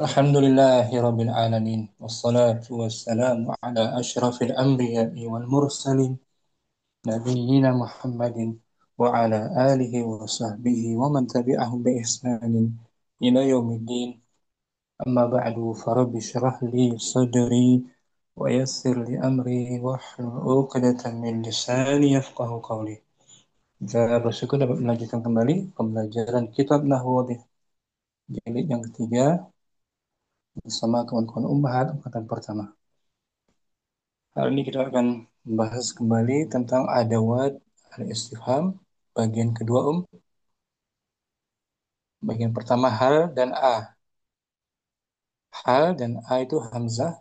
الحمد لله رب العالمين والصلاة والسلام على أشرف الأنبياء والمرسلين نبينا محمد وعلى آله وصحبه ومن تبعهم بإحسان إلى يوم الدين. أما بعد فرب اشرح لي صدري ويسر لي أمري واحلل عقدة من لساني يفقه قولي. Kita bersyukur dapat melanjutkan kembali pembelajaran kitab Nahwu jilid yang ketiga bersama kawan-kawan Ummahat angkatan pertama. Hari ini kita akan membahas kembali tentang adawat al-istifham bagian kedua bagian pertama hal dan a. Hal dan a itu hamzah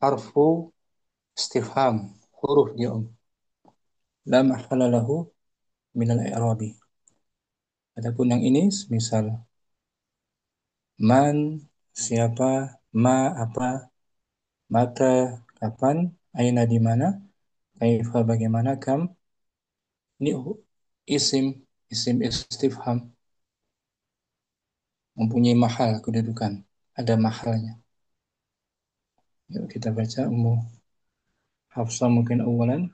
harfu istifham, huruf dia la mahala lahu min al-i'rabi. Adapun yang ini misal man siapa, ma apa, mata kapan, aina di mana, kaifa bagaimana, kam ini isim isim istifham mempunyai mahal kedudukan, ada mahalnya. Yuk kita baca Ummu Hafsah mungkin awalan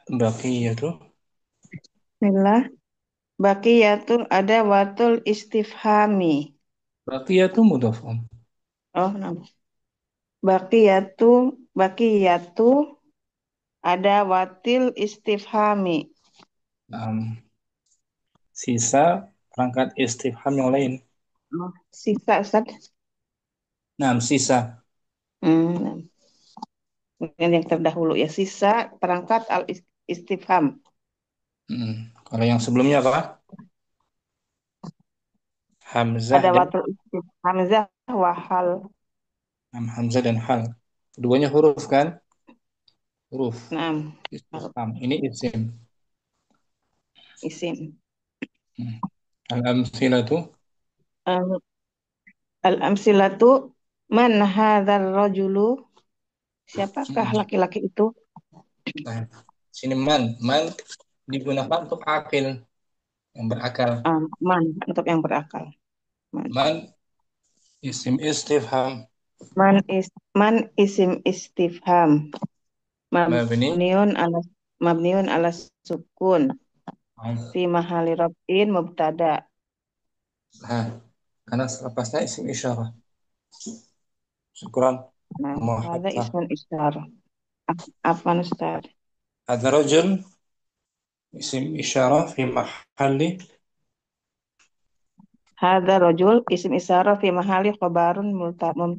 baqiyatu. Bismillah. Baqiyatul ada watul istifhami. Baqiyatu mudhafun. Oh, nama. Baqiyatu ada watil istifhami. Sisa perangkat istifham yang lain. Oh, sisa Ustaz. Sisa. Hmm. Yang terdahulu ya sisa perangkat al istifham. Kalau yang sebelumnya apa? Hamzah Ada dan watul istifham hamzah wahal. Hamzah dan hal. Keduanya huruf kan? Huruf. Naam. Istifham. Ini isim. Isim. Hmm. Al-amthilatu. Um, Al-amsilatu man hadzal rajulu? Siapakah Hmm. laki-laki itu? Nah, sini man digunakan untuk akil yang berakal. Man untuk yang berakal. Man. Man isim istifham Man isim istifham mabni. mabniun ala sukun fi mahali raf'in mubtada. Nah, karena selepasnya isim isyarah. Syukran. Nah, ada Muhammad. ismun isyar. Afwan Ustaz. Ada rajul isim isyarah fi mahalli Hadza rajul isim isyarah fi mahali khabarun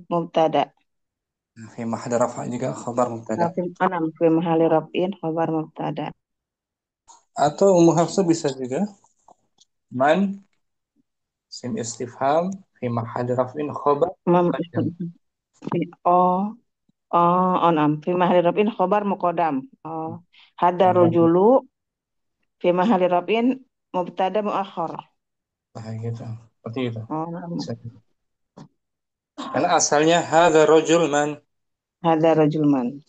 mubtada. fi mahall rafa' juga khabar mubtada. Fi mahali raf'in khabar mubtada. Atau Ummu Hafsah bisa juga man isim istifham fi mahall raf'in khabar Mam muqaddam. oh fi mahali raf'in khabar muqaddam. Oh, hadza Khabar rajulu fi mahali raf'in mubtada muakhar. nah, gitu. Seperti itu. Oh, Bisa. Karena asalnya hadza rajul man. hadza rajul man.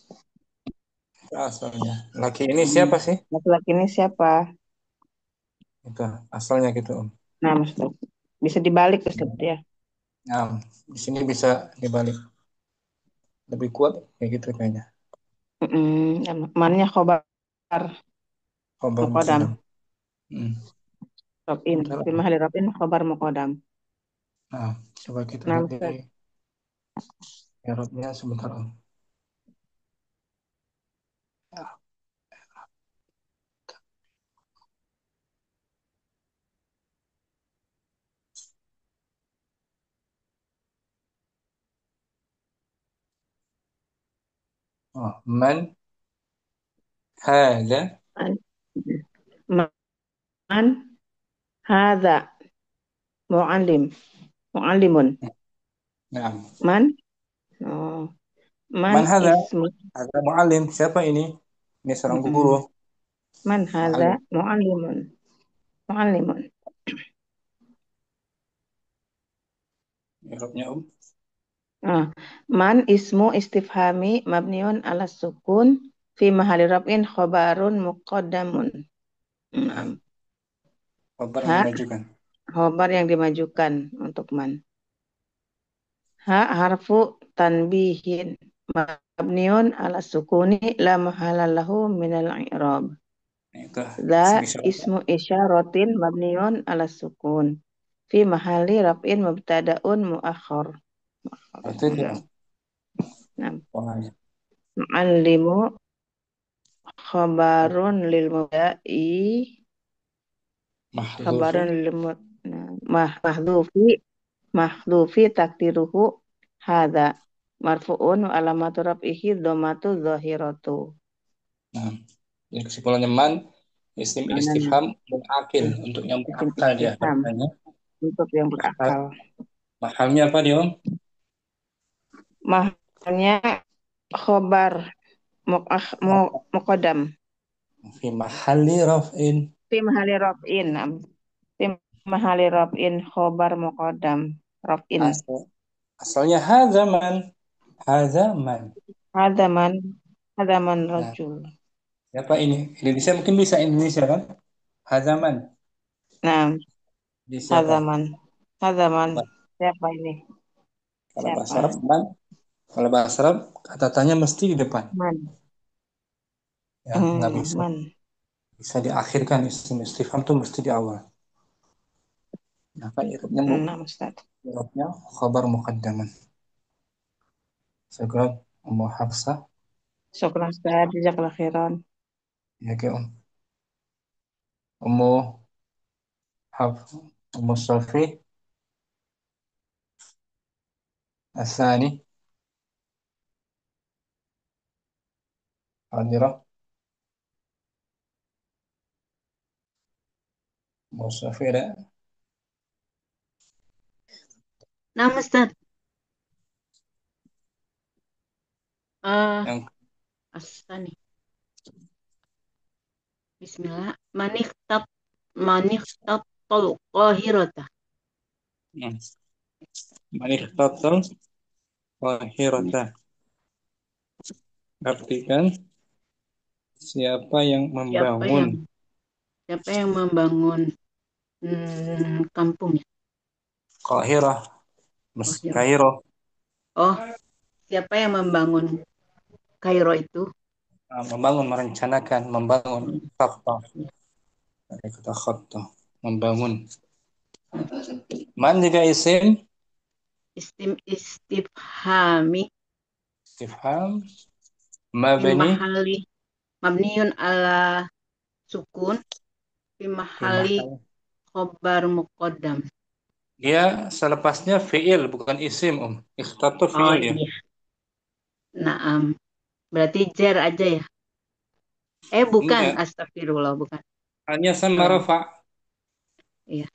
Asalnya. Laki ini siapa sih? Laki-laki ini siapa? Itu asalnya gitu, Om. Nah, Ustaz. Bisa dibalik, Ustaz ya. Nah, di sini bisa dibalik. Lebih kuat kayak gitu kayaknya. Mannya khobar Khabar muqaddam. muqaddam. Hmm. Rafin. Bentar, Fi Om. mahali rafin khobar muqaddam. Nah, coba kita Nah, lihat di Ustaz. Arabnya sebentar, Om. Oh, man hada. Man hadza muallim. Muallimun. Nah, Man oh, man man hada? ismu. Ada muallim. Siapa ini? Ini seorang guru. Mm-mm. Man hadza Muallim. muallimun. Muallimun. Arabnya, Om. Ah, man ismu istifhami mabniun ala sukun fi mahali rafin khobarun muqaddamun. Nah, Nah, khabar yang ha dimajukan. khobar yang dimajukan untuk man. Ha harfu tanbihin mabniun ala sukuni la mahala lahu minal i'rab. Nah, itu Za bisa ismu isyaratin mabniun ala sukun. Fi mahali raf'in mubtada'un muakhar. nah, itu Nah, polanya. mu'allimu khabarun lil mubda'i Mahzufu. khabarun lil mahdhufi mahdhufi takdiruhu hadza marfu'un wa alamatu raf'ihi dhammatu dhahiratu. Nah, jadi kesimpulannya man isim Mana istifham munakil untuk yang isim berakal dia istifham katanya. untuk yang Mahal, berakal. mahalnya apa dia Om? Mahalnya khobar muqaddam Fi mahalli raf'in. fi mahali raf'in. Fi mahali raf'in khobar muqaddam raf'in. Asal, asalnya hadza man. Hadza man. Hadaman hadaman Nah, rajul. siapa ini? Indonesia mungkin bisa Indonesia kan? Hadza man. Nah, Di siapa? hadaman hadaman siapa ini? Kalau bahasa Siapa? Arab man. Kalau bahasa Arab kata tanya mesti di depan. Man. Ya, nggak bisa. Man. Bisa diakhirkan isim istifham tuh mesti di awal. Nah, kan irupnya Nah, Ustaz. irupnya khabar muqaddaman. Segera Ummu Hafsah. Syukran Ustaz, jazakallahu khairan. Ya ke Ummu Ummu Safi Asani Hadirah. Ummu Safi ada Nah, Ustaz, eh yang Asani. Bismillah. Maniktat tol qahirata. hmm, Manir Tatal Wahirata. Artikan siapa yang Siapa membangun yang siapa yang membangun kampung ya? Qahirah, Qahirah. Kairo. Oh, siapa yang membangun Kairo itu? Membangun, merencanakan, membangun Hmm, khatta. ya. Dari kata khatta, membangun. Man juga isim Istifhami istifham fi mabni mahali mabniun ala sukun fi fi mahali mahal. khobar muqaddam. Dia selepasnya fiil bukan isim Ikhtatu Oh fiil ya. iya. Naam. Berarti jar aja ya? Bukan. Enggak, Astagfirullah, bukan. hanya sama Eh, rafa. iya.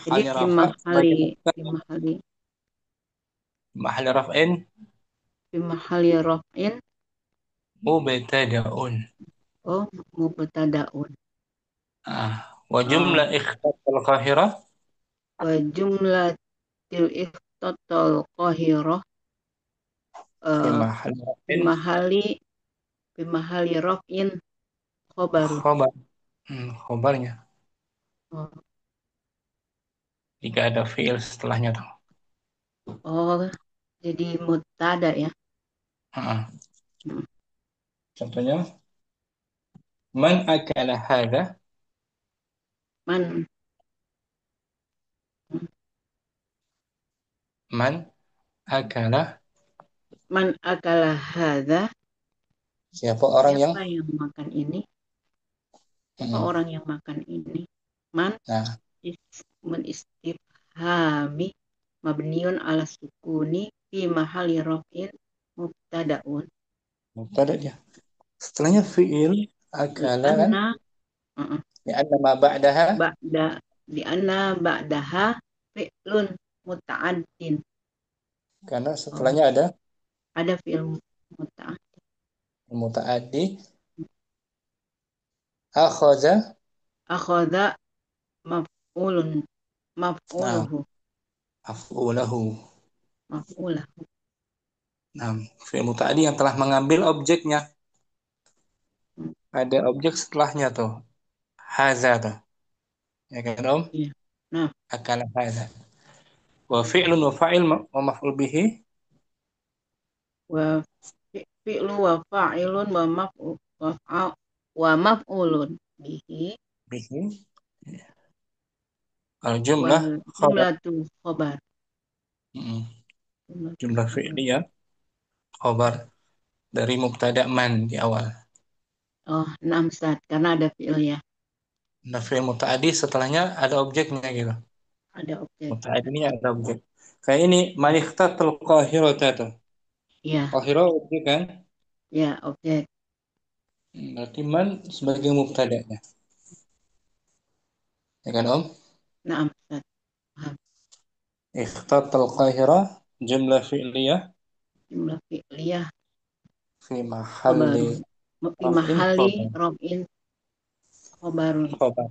Jadi Mahalnya rafa sebagai fi mubtada. mahali Mahal raf'in fi mahali raf'in mubtada'un. oh mubtadaun. Ah, wa Oh, jumlah ikhtatul qahirah wa jumlatil ikhtatal qahirah fi eh mahal fi raf'in mahali fi mahali raf'in khobarun. khabar. Khabarnya Oh, jika ada fiil setelahnya tuh. oh, jadi mubtada ya. Ah, Hmm. contohnya man akala hadha, Man man akala, man akala hadza, siapa orang yang siapa yang makan ini? Siapa mm, orang yang makan ini? Man nah ismun istifhami mabniun ala sukuni fi mahali raf'in mubtada'un mubtada dia. Setelahnya fiil li akala kan anna uh, ya anna ma ba'daha ba'da li anna ba'daha fi'lun muta'addin. karena Oh, setelahnya ada ada fi'il muta'addin. mutaaddi akhadha. Akhadha maf'ulun Nah, maf'uluhu af'ulahu. maf'ulahu. Nah, fi'il muta'addi yang telah mengambil objeknya. Ada objek setelahnya tuh. Haza tuh. Ya kan, Om? Iya. Nah, akala hadza. Wa fi'lun wa fa'il wa maf'ul bihi wa fi'lu wa fa'ilun wa maf'ulun bihi bihi wal al-jumlah khabar. jumlatu khobar. Mm, Jumlatu jumlah khobar. fi'liyah khabar dari mubtada man di awal. Oh, 6 Ustaz, karena ada fi'il ya. Nah, fi'il muta'addi setelahnya ada objeknya gitu. Ada objek. Muta'addi ini ada objek. Kayak ini man ikhtatal qahirata tuh. Iya, Qahira objek kan? ya objek. Berarti man sebagai mubtada'nya. Ya kan, Om? Nah, Ustaz. Paham. Ikhtatal qahira jumlah fi'liyah Jumlah fi'liyah fi mahalli khobarun. Fi raf'in mahali khabar. rof'in khobarun. Khabar.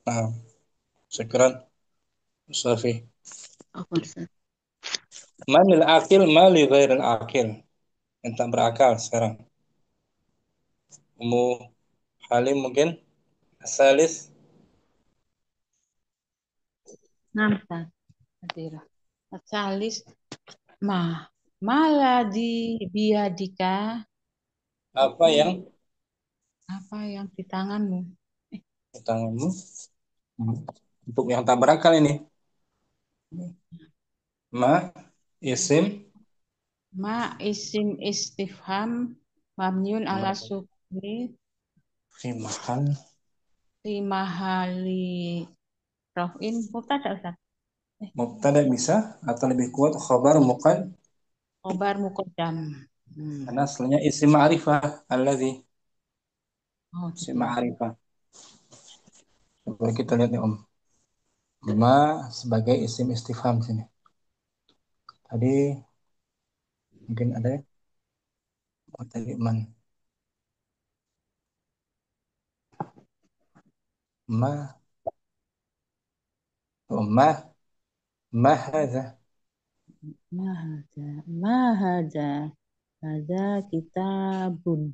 Nah, syukran Safi. Apa Ustaz? Manil akil mali ghairil akil. Yang tak berakal sekarang. Umu Halim mungkin asalis Nah, Ustaz. Hadirah. Salis mah maladi biadika apa itu yang apa yang di tanganmu? di tanganmu. Untuk yang tak berakal ini. Ma isim Ma isim istifham mabniun ala ma sukni fi mahal fi mahali rafin mubtada Ustaz. mubtada bisa atau lebih kuat khabar muqad Khobar muqaddam. Hmm. karena aslinya isim ma'rifah alladzi Oh isim gitu. ma'rifah. Coba kita lihat nih Om. Ma sebagai isim istifham sini. Tadi mungkin ada ya. Oh, tadi man. Ma oh, ma hadza Mahaja ada kitabun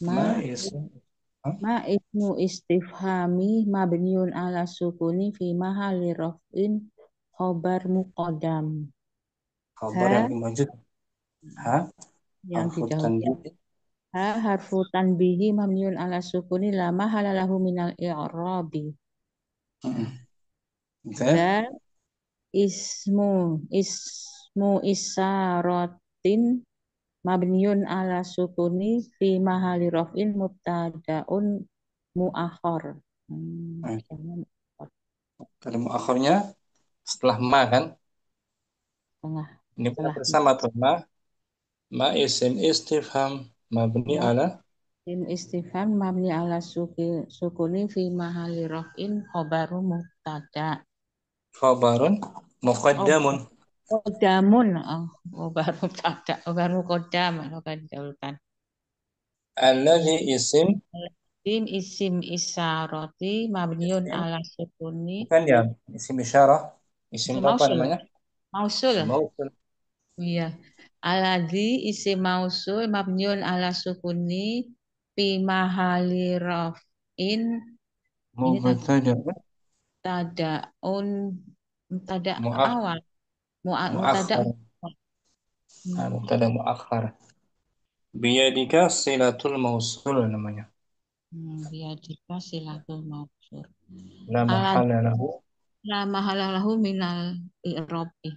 ma ma isim ha? ma ismu istifhami mabniun ala sukuni fi mahali rafin khobar muqaddam Khabar yang ha mawjud ha yang harfu didahulukan tanbih ha harfu tanbihi mabniun ala sukuni la mahala lahu minal i'rabi Za za ismu isyarotin mabniun ala sukuni fi mahali rafin mubtadaun muakhar. Misalnya kalimat akhirnya setelah ma kan tengah ini setelah bersama tuh ma isim istifham mabni ma ala tim istifham mabni ala sukuni fi mahali rafin khobaru mubtada. khabarun Oh, muqaddamun kodamun. Oh, khobaru mubtada. Khobaru kodam. Maka didahulukan. alladzi isim Tim isim isyarati mabniun isim ala sukuni. bukan ya isim isyarah isim Isim apa mausul. namanya Mausul. isim mausul Iya. Aladzi isim mausul mabniun ala sukuni fi mahali raf'in. Ini tadi mubtada tadaun tada muak awal mutada muakhar mubtada muakhar biyadika silatul mausul namanya dia jika silatul mausul la ala mahala lahu. la mahalalahu minal i'rabi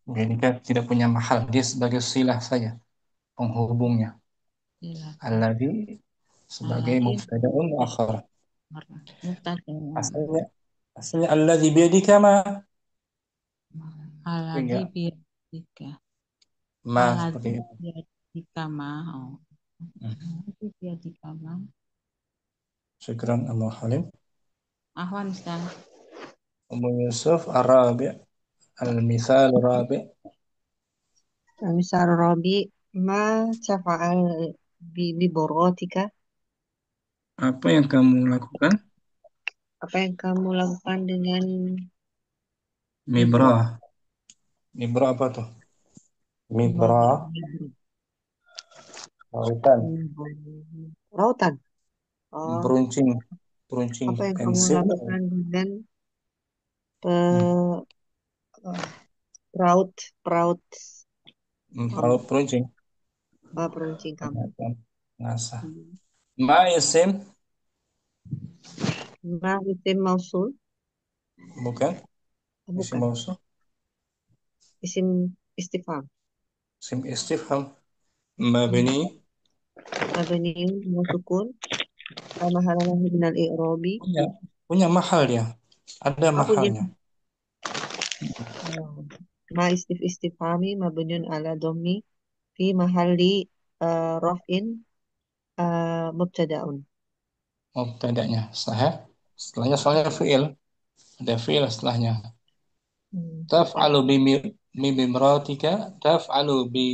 Biyadika tidak punya mahal dia sebagai silah saja penghubungnya silatul alladzi sebagai aladzi mubtadaun muakhar mutada asalnya asalnya alladzi biyadika ma aladzi tiga biadika ma seperti aladzi itu. biadika ma oh. Aladzi biadika ma Syukran Abu Halim. ahwan Ustaz. Abu Yusuf Arabi al-misal Arabi Misal Robi, ma tafa'al bi borotika? apa yang kamu lakukan Apa yang kamu lakukan dengan mibra libro? mibra apa tuh Mibro. mibra lautan Lautan. Oh, beruncing beruncing apa yang kamu pensil lakukan dengan pe, peraut peraut kamu, Kalau peruncing. peruncing kamu. Ngasah. Hmm. Ma isim. Ma isim mausul, Bukan. Isim bukan. mausul. Isim istifham. Isim istifham. Hmm. Mabni. Mabniun ala sukun, la mahala lahu minal i'rabi. Punya. Punya mahal dia. Ada Apa dia? mahalnya. Ma istifhami mabniun ala dhammi fi mahalli raf'in mubtada'un. Mubtada'nya. Sahih. Setelahnya soalnya fi'il. Ada fi'il setelahnya. Fi'il. Taf'alu bi mimratika. Taf'alu bi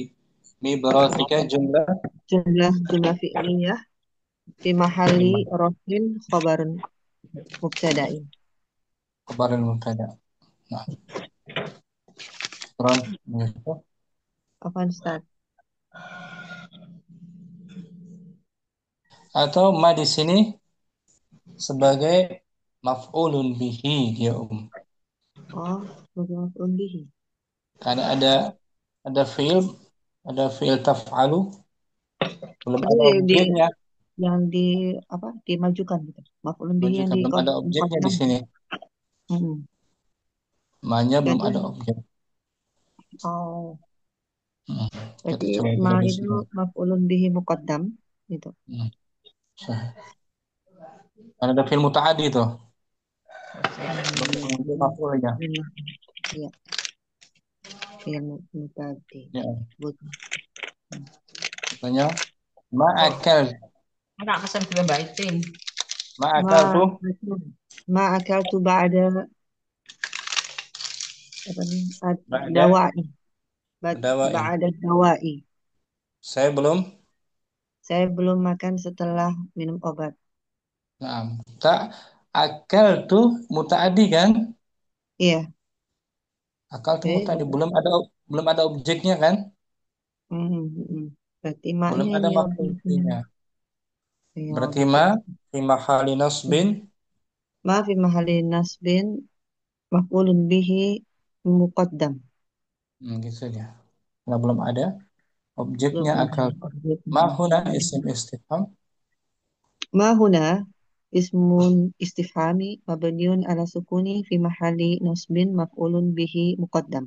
mibratika jumlah. Jumlah fi'liyah fi mahalli raf'in khabarun mubtada'in. Khabarin mubtada'. Nah, Quran. Apaan Ustaz? Atau ma di sini sebagai maf'ulun bihi ya Oh, sebagai maf'ul bihi. Karena ada fi'il taf'alu belum Itu ada objeknya. yang di apa dimajukan gitu. Maf'ulun bihi yang Menunjukkan di belum ada objeknya di muqaddam. sini. Hmm. Ma-nya belum Jadi ada objek. oh, Hmm. Kita berarti coba ma dulu di itu sini. maf'ulun bihi muqaddam gitu. Hmm. Sah. Karena ada fi'il muta'addi itu. Untuk menunjukkan maf'ulnya. Iya, fi'il muta'addi. Ya. Betul. Contohnya ma'akal. Anak pesan belum baitin. Ma'akal Ma tuh ma akaltu ba'da apa nih? ba'da Dawai. dawain. Ba'da dawai. Saya belum. Saya belum makan setelah minum obat. Nah, tak akal tuh muta'addi kan? Iya. Akal tuh Eh, muta'addi belum ada objeknya kan? Berarti Belum maknya ada ini maf'ul objeknya. bihinya. Iya, Berarti betul. ma fi mahali nasbin. Ma fi mahalli nasbin maf'ulun bihi muqaddam. Gitu dia. Nah, belum ada Belum objeknya ada akal. Ma objeknya. huna isim istifham. Ma huna ismun istifhami mabniun ala sukuni fi mahalli nasbin maf'ulun bihi muqaddam.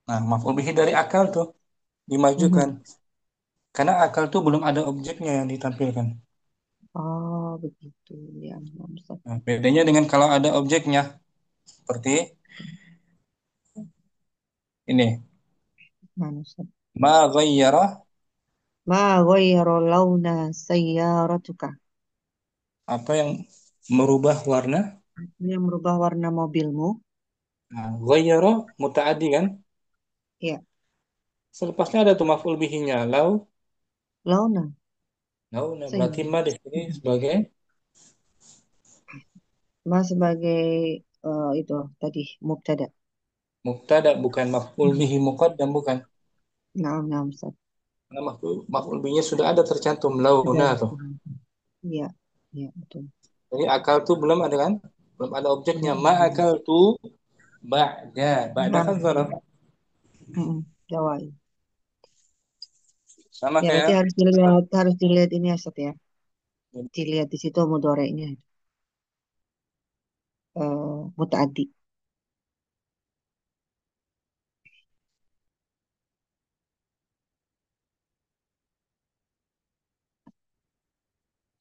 Nah, maf'ul bihi dari akal tuh dimajukan. Mhm. Karena akal tuh belum ada objeknya yang ditampilkan. Oh, begitu. Ya, Ustaz. Nah, bedanya dengan kalau ada objeknya. Seperti ini. Mana, Ustaz? Ma ghayyara. Ma ghayyara launa sayyaratuka. Apa yang merubah warna? Yang merubah warna mobilmu. Nah, ghayyara muta'addi kan? Ya, Selepasnya ada tuh maf'ul bihinya. launa Nah, berarti ma di sayyaratuka. sini sebagai Ma sebagai itu tadi mubtada. mubtada bukan maf'ul bihi muqaddam bukan. Naam, Ustaz. Karena maf'ul bihinya sudah ada tercantum Sudah. launa tuh. Iya, iya betul. Jadi akal tuh belum ada kan? Belum ada objeknya. Ma Hmm. akal tuh ba'da. Ba'da Nah, kan zarf. Jawa. Sama Ya, berarti kayak harus dilihat ini ya, Ustaz ya. Dilihat di situ mudhari'nya mutaaddi.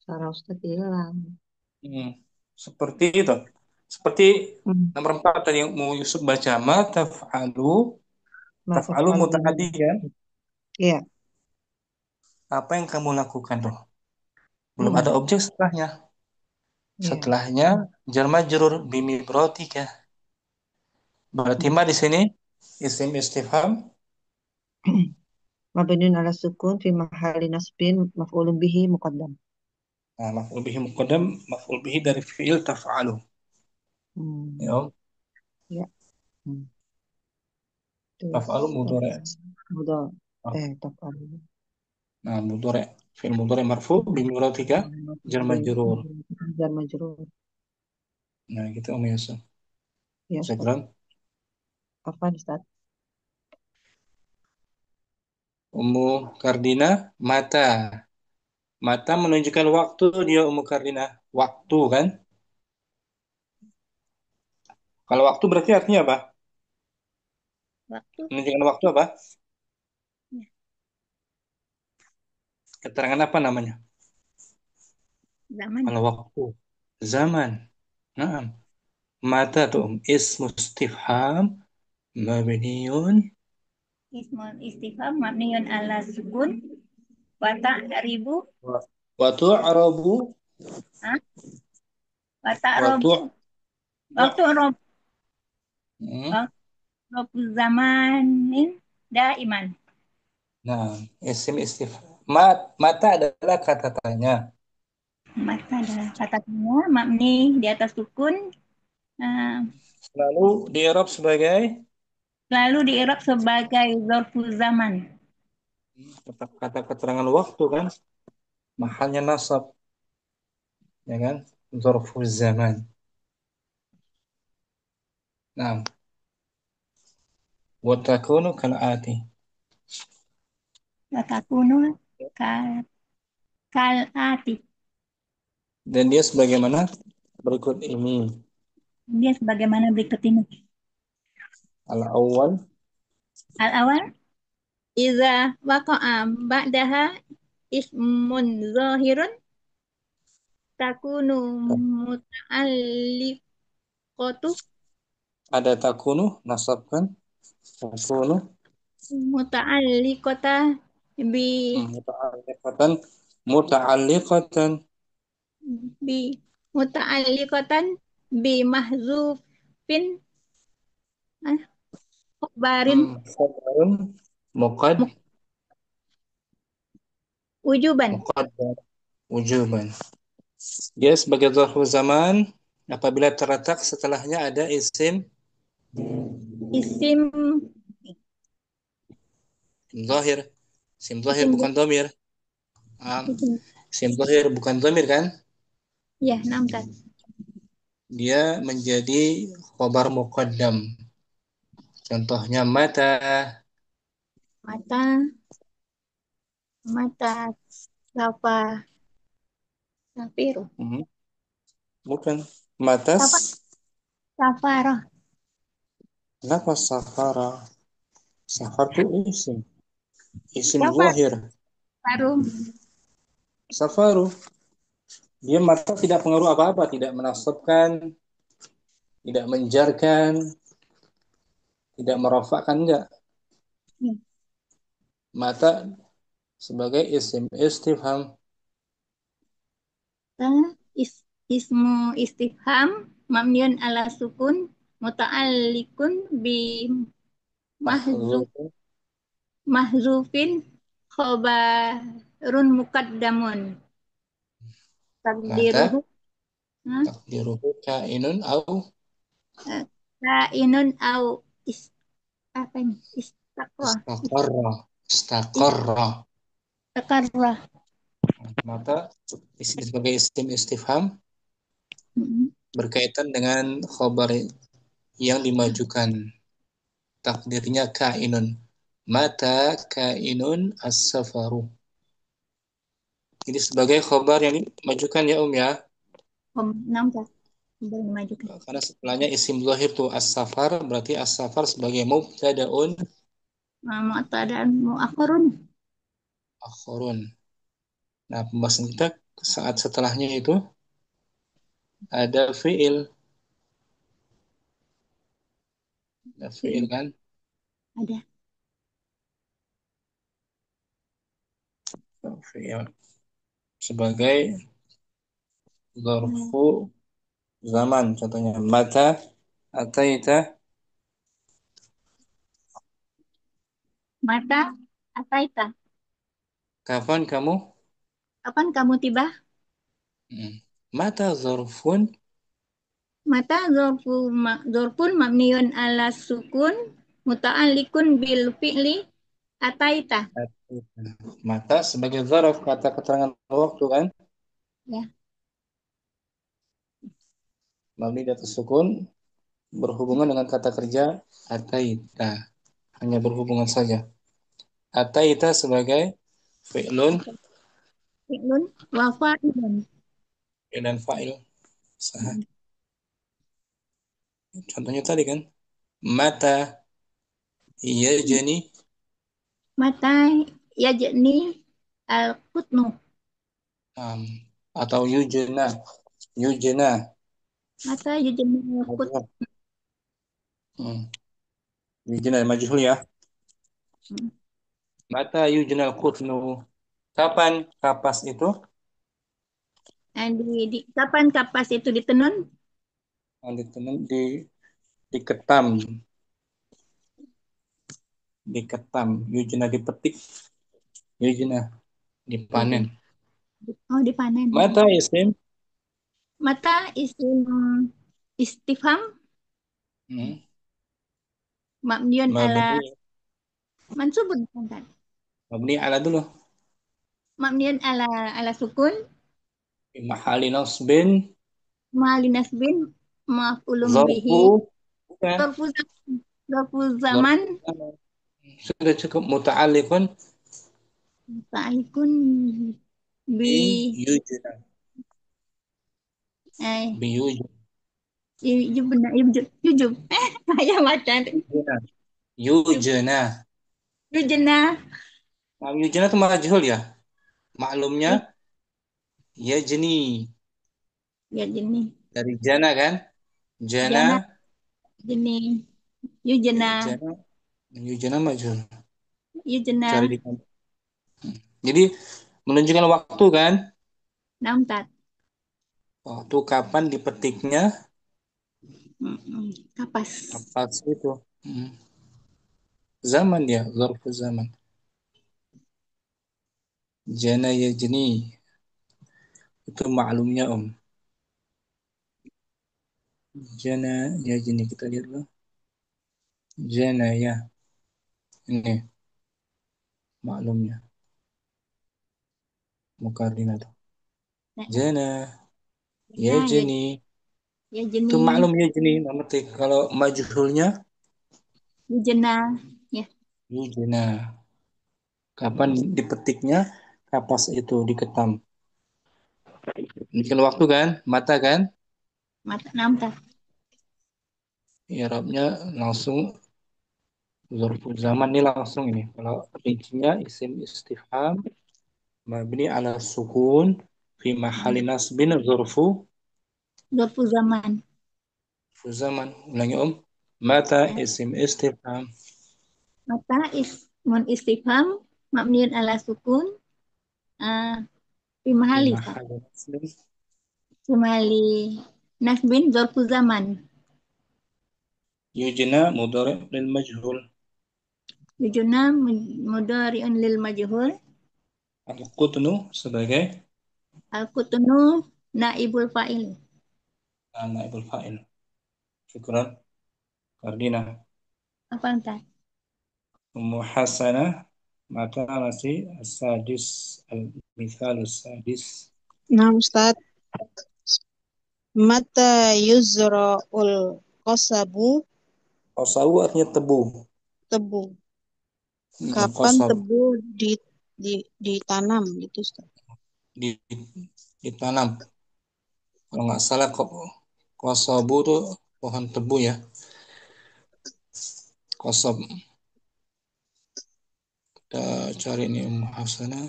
Sarah Ustaz hilang. hmm, seperti itu. Seperti Hmm. nomor 4 tadi yang mau Yusuf baca. Ma taf'alu. Ma Taf'alu taf'alu bihi. muta'addi kan? Iya. Apa yang kamu lakukan tuh? Belum ada Hmm. objek setelahnya. Iya. Setelahnya jar majrur bimi brotika. Berarti Hmm. ma di sini isim istifham. Mabniun ala sukun fi mahalli nasbin maf'ulun bihi muqaddam. Nah, maf'ul bihi muqaddam, maf'ul bihi dari fi'il taf'alu. Hmm. Ya, Ya. Hmm. Terus taf'alu mudhari'. mudhari Ah, taf'alu. nah, mudhari'. Fi'il mudhari' marfu' bimuratika Hmm. jar majrur. Jar majrur. Nah, gitu Om Yusuf. Ya, Ustaz. Syukran. Afwan, Ustaz. Ummu Kardina, mata. Mata menunjukkan waktu dia Ummu Kardina. Waktu kan? Kalau waktu berarti artinya apa? Waktu. Menunjukkan waktu apa? Ya. Keterangan apa namanya? Zaman. Kalau waktu. Zaman. Nah, mata tuh ismu istifham mabniun Ismul istifham mabniun ala sukun wa ta'ribu wa tu'rabu ha wa wa ta'rabu tu' waktu rob hmm. waktu rob zamanin daiman. Nah, isim istifham. Mata adalah kata tanya. Maka adalah kata tanya mabni di atas sukun uh, Selalu di i'rab sebagai lalu diirab sebagai zarful zaman. kata keterangan waktu kan? Mahalnya nasab, ya kan? Zarfuz zaman. Nah, wa takunu kal'ati. Watakunu kal kalati. Dan dia sebagaimana berikut ini. Dia sebagaimana berikut ini. Al-awwal Al-awal iza waqa'a ba'daha ismun zahirun takunu muta'alliqatu ada takunu nasabkan takunu muta'alliqata bi muta'alliqatan muta'alliqatan bi muta'alliqatan bi mahzufin khabarin khabarun muqad wujuban. muqaddar wujuban. Dia sebagai zarfu zaman apabila terletak setelahnya ada isim Isim zahir. Isim zahir isim bukan dhamir. isim Isim zahir bukan dhamir kan? ya namkat. Dia menjadi khabar muqaddam. Contohnya mata. Mata mata safa safiru Hmm, bukan matas. safa safarah Kenapa safara? Safar itu isim. Isim safar zahir. baru Safaru. Dia mata tidak pengaruh apa-apa. Tidak menasabkan. Tidak menjarkan. Tidak merofakkan. Enggak. Mata sebagai isim istifham. is, ismu istifham mabniun ala sukun muta'alliqun bi mahzuf Mahzuf. mahzufin khabarun muqaddamun Mata takdiruhu ha? takdiruhu kainun au Kainun au is apa ini istaqrah istaqarra. Istaqarra. istaqarrah. Mata isim sebagai isim istifham berkaitan dengan khabar yang dimajukan. Takdirnya kainun. Mata kainun as-safaru. Ini sebagai khabar yang dimajukan ya ya. Nampak boleh dimajukan. Karena setelahnya isim zahir tu as-safar berarti as-safar sebagai mubtadaun Mu'tadaan mu'akhirun. akhirun. Nah, pembahasan kita saat setelahnya itu ada fiil. Ada fiil kan? Ada. Fiil sebagai zarfu zaman contohnya mata ataita Mata ataita. kapan kamu Kapan kamu tiba? mata zarfun Mata zorfun mabniun ala sukun muta'alliqun bil fi'li ataita. mata sebagai zarf kata keterangan waktu kan Ya. mabni di atas sukun berhubungan dengan kata kerja ataita. Hanya berhubungan saja. Ataita sebagai fi'lun Fi'lun wa fa'ilun. dan fa'il. Sah. Contohnya tadi kan, mata yajni Mata yajni al-qutnu. um, atau yujna. Yujna. Mata yajni al-qut. Majhul. Yujna majhul ya. Mata yujna al-qutnu. Kapan kapas itu? Kapan kapas itu ditenun? Ditenun diketam. Diketam. Yujna dipetik. Yujna dipanen. Oh, dipanen. Mata isim Mata isim istifham mabniun ala mabni mansubun kan? mabni ala dulu. Mabniun ala sukun Fi mahali nasbin mali nasbin maf'ulun bihi zarfu bukan zarfu zaman zarfu zarfu zaman zaman. Sudah cukup muta'alliqun ta'alikun bi bi yujna eh bi yujna yujub yujub ayah macan yujna. yujna Nah, yujna itu majhul ya. Maklumnya yajni ya jenis dari jana kan? Jana jana jenis yujna jana yujna majhul. yujna Cari di kamus. Jadi menunjukkan waktu kan? namtat Waktu kapan dipetiknya kapas kapas itu. Zaman ya, zarfu zaman. Jana yajni itu maklumnya Jana yajni kita lihat dulu. Jana ya ini maklumnya mukardina tuh. Jana ya ya yajni ya itu jenis maklum yajni memetik. Kalau majhulnya yujna ya yujna. Kapan dipetiknya kapas itu diketam. Ini kan waktu kan, mata kan? mata namtat I'rabnya langsung zarful zaman ini langsung ini. Kalau rincinya isim istifham mabni ala sukun fi mahali nasbin zarfu zarfu zaman zaman. Ulangi mata ya. isim istifham Mata ismun istifham mabniun ala sukun uh, fi fi mahali Ustaz. mahali nasbin Fi mahali nasbin zarfu zaman yujna mudhari lil majhul yujuna mudari'un lil majhul al qutnu sebagai al kutunu naibul fa'il naibul fa'il. Syukran Fardina. apa entah Ummu Hasanah maka masih sadis al-mithal sadis. Nah, Ustaz, mata yuzra'ul qasabu, Qasau artinya tebu. tebu. Kapan Qasab tebu ditanam gitu, Ustaz? di- ditanam. Kalau nggak salah kok qasabu tuh pohon tebu ya. Qasab. Kita cari nih Ummu Hasanah.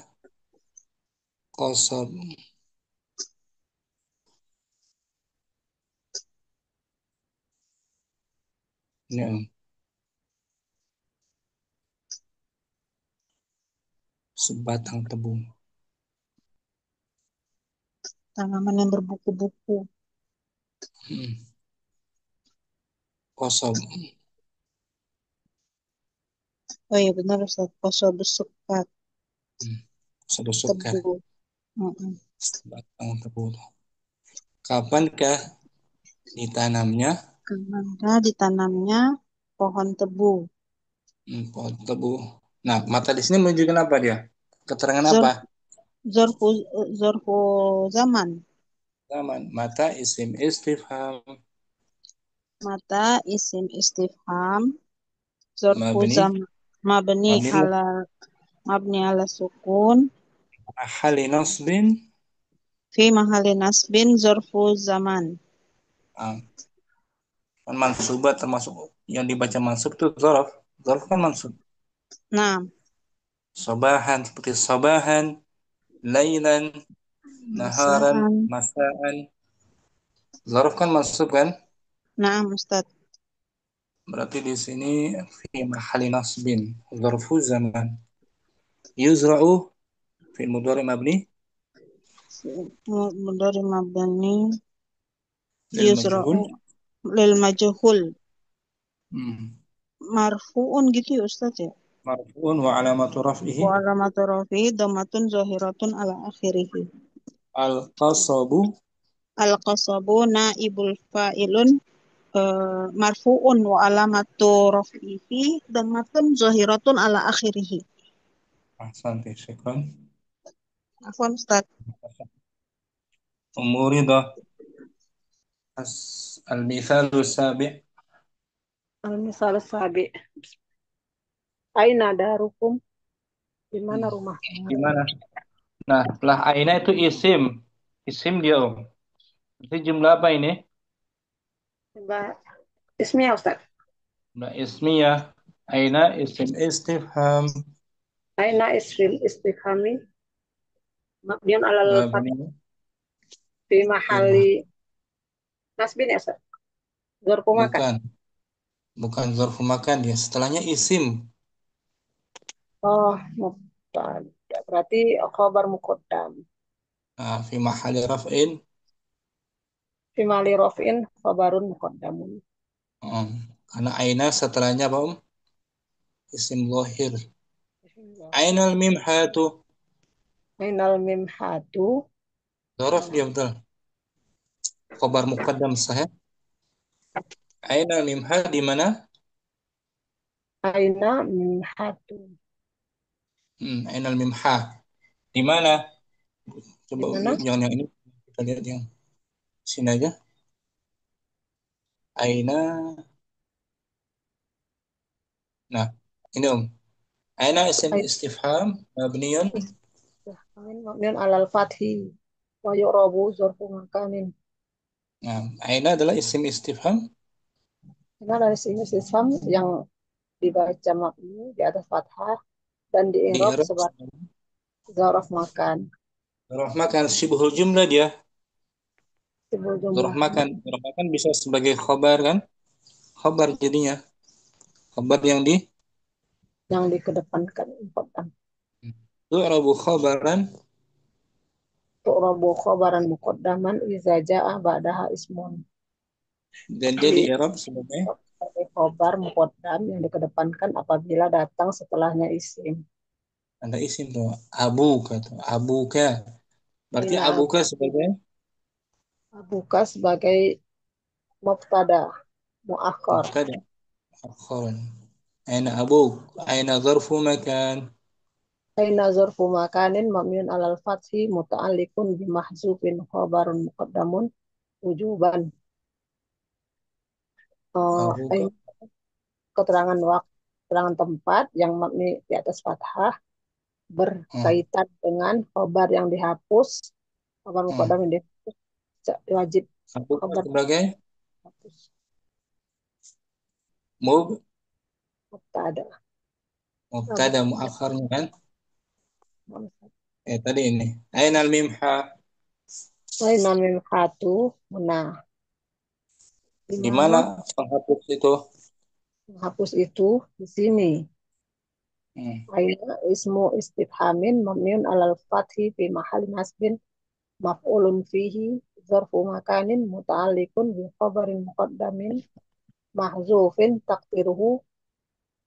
Qasab. Ini sebatang tebu. Tanaman yang berbuku-buku. Qasab. Oh iya benar, Ustaz. Qasabu sukat, Suka tebu. Mm-mm. sebatang tebu. Kapankah ditanamnya? Kemana ditanamnya pohon tebu? Pohon tebu. Nah, mata di sini menunjukkan apa dia? Keterangan Zor, apa? zorfu, zorfu zaman. Zaman. Mata isim istifham Mata isim istifham zarfu مبني zaman mabni مبني ala mabni ala sukun محل نصب. fi mahali nasbin zarfu zaman. Ah, kan mansubah termasuk yang dibaca mansub itu zorof. Zorof kan mansub. Nah, Sobahan seperti sobahan, lailan, naharan, masaan. masaan. Zorof kan mansub kan? Nah, Ustaz. Berarti di sini fi mahali nasbin zarfu zaman. Yuzra'u fi mudhari mabni Mudhari mabni lil yuzra'u majhul. lil majhul. Hmm. Marfu'un gitu ya Ustaz ya. Marfu'un wa alamatu raf'ihi Wa alamatu rafi dhamatun zahiratun ala akhirih. al-qasabu. Al-qasabu naibul fa'ilun marfu'un wa alamatu rafihi dhamatun zahiratun ala akhirih. Ahsanti, syukran. Afwan Ustaz. Umuridah al-mithalu sabi'. Al-misal sabi. Aina darukum? Di mana rumahmu? Gimana? Nah, lah aina itu isim. Isim dia, Om. Berarti jumlah apa ini? Mbak Ismiyah Ustaz. Jumlah ismiyah. Aina isim istifham. Aina isfil istifhami mabniun alal fath Mabni fi fil mahali nasbin ya Ustaz. Zarfu makan. bukan. Bukan zarfu makan dia. Setelahnya isim. Oh, mubtada. Berarti khabar muqaddam. Nah, fi mahali raf'in. Fi mali raf'in khabarun muqaddamun. Hmm. Karena aina setelahnya apa, Om? Isim lohir. Ainal mimhatu. Ainal mimhatu. Zaraf dia betul. Khobar muqaddam sah. Ainal mimha di mana? Aina mimhatu. Ainal mimha. Di mana? Di Coba mana? jangan yang ini. Kita lihat yang sini aja. Aina. Nah, ini Om. Aina isim Aina istifham mabniyun. mabniun alal fathi. Wa yu'rabu zarfu makanin. Nah, aina adalah isim istifham Ini dari sini sisam yang dibaca mabni di atas fathah dan di di i'rab i'rab. sebagai zaraf makan. Zaraf makan syibhul jumlah dia. Timbul Zaraf jumlah makan. Zaraf makan bisa sebagai khobar kan? Khobar jadinya. Khobar yang di yang dikedepankan important. tu'rabu khobaran. Tu'rabu khabaran muqaddaman iza ja'a ba'daha ismun. Dan dia di Di i'rab sebagai khabar muqaddam yang dikedepankan apabila datang setelahnya isim. ada isim tuh. Abuka tuh. Abuka. Berarti Aina abuka sebagai abuka sebagai mubtada muakhar. mubtada. Akhon. Aina abuk. Aina zarfu makan. Aina zarfu makanin mabniun alal fathi muta'alliqun bi mahzufin khabarun muqaddamun wujuban. Abuka. Aina keterangan waktu, keterangan tempat yang mabni di atas fathah Hmm. berkaitan dengan khabar yang dihapus, khabar muqaddam Hmm. yang dihapus wajib Abuka khabar sebagai dihapus mub mubtada. mubtada muakharnya kan? Tadi ini. Aina al-mimha. Aina mim hatu nah di Di mana mana penghapus itu? menghapus itu di sini. Hmm. Aina ismu istifhamin mabniun alal fathi fi mahali nasbin maf'ulun fihi zarfu makanin muta'alliqun bi khabarin muqaddamin mahzufin taqdiruhu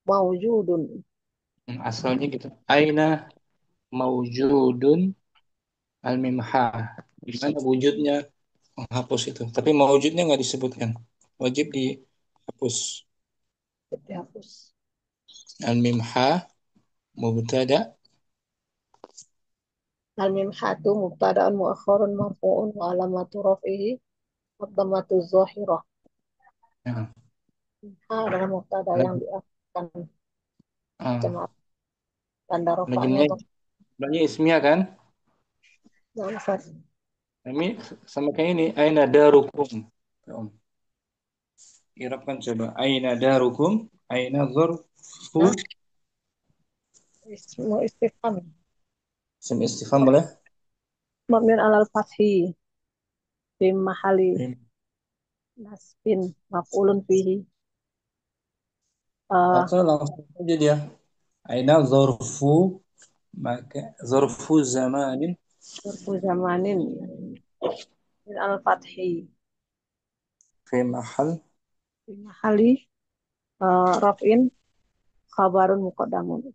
mawjudun. Asalnya gitu. Aina maujudun al-mimha. Di mana wujudnya menghapus itu. Tapi maujudnya nggak disebutkan. Wajib dihapus. Dihapus. Al-mimha mubtada. Al-mim hatu mubtada'un muakhkharun marfu'un wa alamatu raf'ihi ad-dhammatu zahirah. Ya. adalah mubtada yang diakhirkan macam Ah, apa? Tanda rofaknya Najmnya itu. sebenarnya ismiyah kan? Nah, Ustaz. Ini sama kayak ini. Aina darukum. Ya, Om. Irapkan coba. Aina darukum. Aina zarfu. Nah, ismu istifham. Isim istifham boleh? Mabniun alal fathi. Fi mahali Ini. nasbin maf'ulun fihi. Uh, Atau langsung aja dia. Aina zarfu. Maka zarfu zamanin. Zarfu zamanin min al fathi. Fi mahal. Fi mahali raf'in khabarun muqaddamun.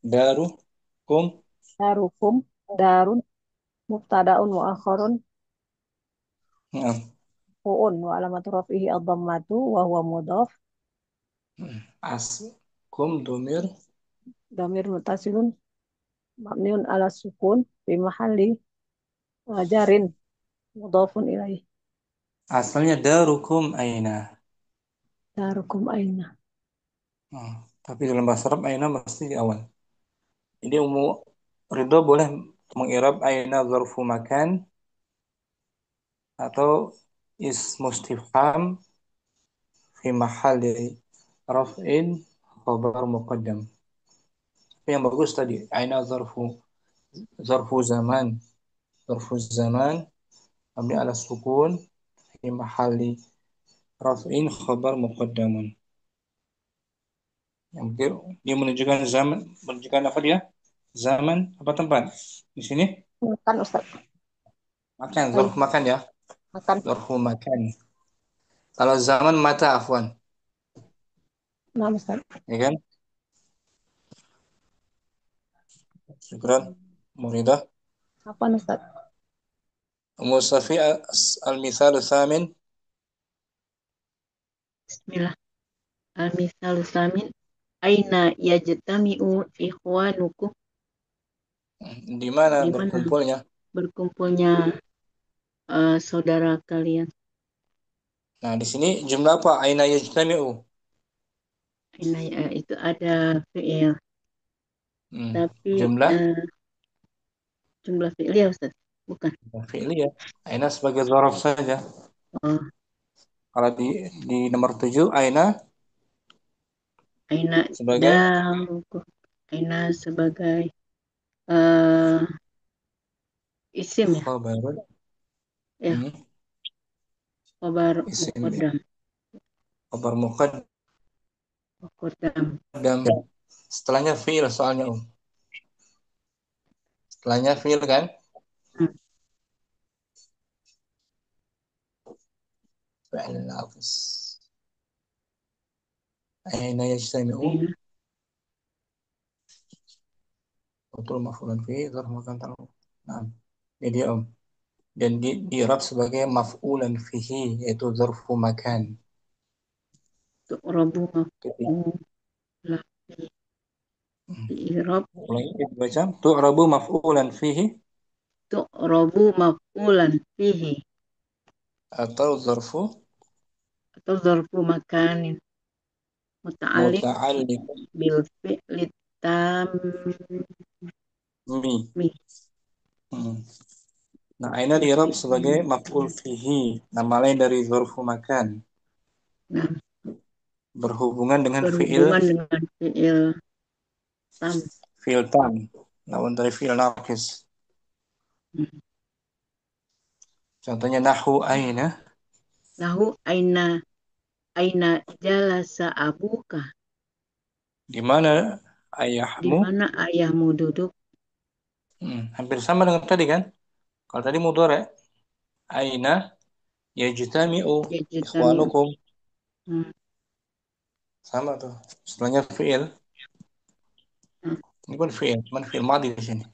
Darukum. Darukum darun mubtada'un wa akharun Nah, fu'un wa alamatu raf'ihi ad-dhammatu wa huwa mudhaf askum domir. dhamir muttasilun mabniun ala sukun fi mahalli jarin mudhafun ilaih. Asalnya darukum aina. Darukum aina. Hmm. Tapi dalam bahasa Arab aina mesti di awal. Jadi Ridho boleh mengirab aina zarfu makan atau ismu istifham fi mahalli raf'in khabar muqaddam. Tapi yang bagus tadi aina zarfu zaman mabni ala sukun fi mahalli raf'in khabar muqaddamun. Yang mungkin dia menunjukkan apa dia? Zaman apa tempat? Di sini Makan Ustaz. makan, Ain zarfu makan ya. makan. Zarfu makan. Kalau zaman mata afwan, Nah Ustaz. ya kan? Syukran, Muridah. Apa Ustaz? Musafi al-mithal tsamin. Bismillah. Al-misal samin. Aina yajtami'u ikhwanukum. Di mana Di mana berkumpulnya? berkumpulnya saudara kalian? Nah, di sini jumlah apa? Aina yajtami'u. Aina itu ada fi'il. Tapi Jumlah jumlah fi'il ya Ustaz? Bukan. fi'li ya. Aina sebagai dzaraf saja. Oh, Kalau di nomor 7 aina aina sebagai darukum. Aina sebagai eh isim ya. khabarun. Ya, khabar Isim muqaddam. khabar muqaddam. Muqaddam. Setelahnya fi'il soalnya, Setelahnya fi'il kan? Hmm. Fi'il naqis. Aina yajtami'u. Aina Betul maf'ulan fi dzarf makan tahu. Nah, ini dia dan di Arab sebagai maf'ulan fihi yaitu zarfu makan. tu'rabu Ketika maf'ulah di i'rab ulangi dibaca tu'rabu maf'ulan fihi tu'rabu maf'ulan fihi atau zarfu atau zarfu makanin muta'alliq muta'alliq bil fi'li tammi. mi. Hmm. Nah, aina di Arab sebagai maf'ul fihi, nama lain dari zarfu makan, Nah, berhubungan dengan berhubungan dengan fi'il tam. fi'il tam, lawan dari fi'il naqis. Hmm. Contohnya nahu aina, Lahu aina jalasa abuka. di mana Di ayahmu? mana ayahmu duduk? Hampir sama dengan tadi kan? Kalau tadi mudhari, aina yajtami'u Yajtami. ikhwanukum. Hmm. Sama tuh. Setelahnya fi'il. Hmm. Ini pun fi'il, cuman fi'il madhi di sini.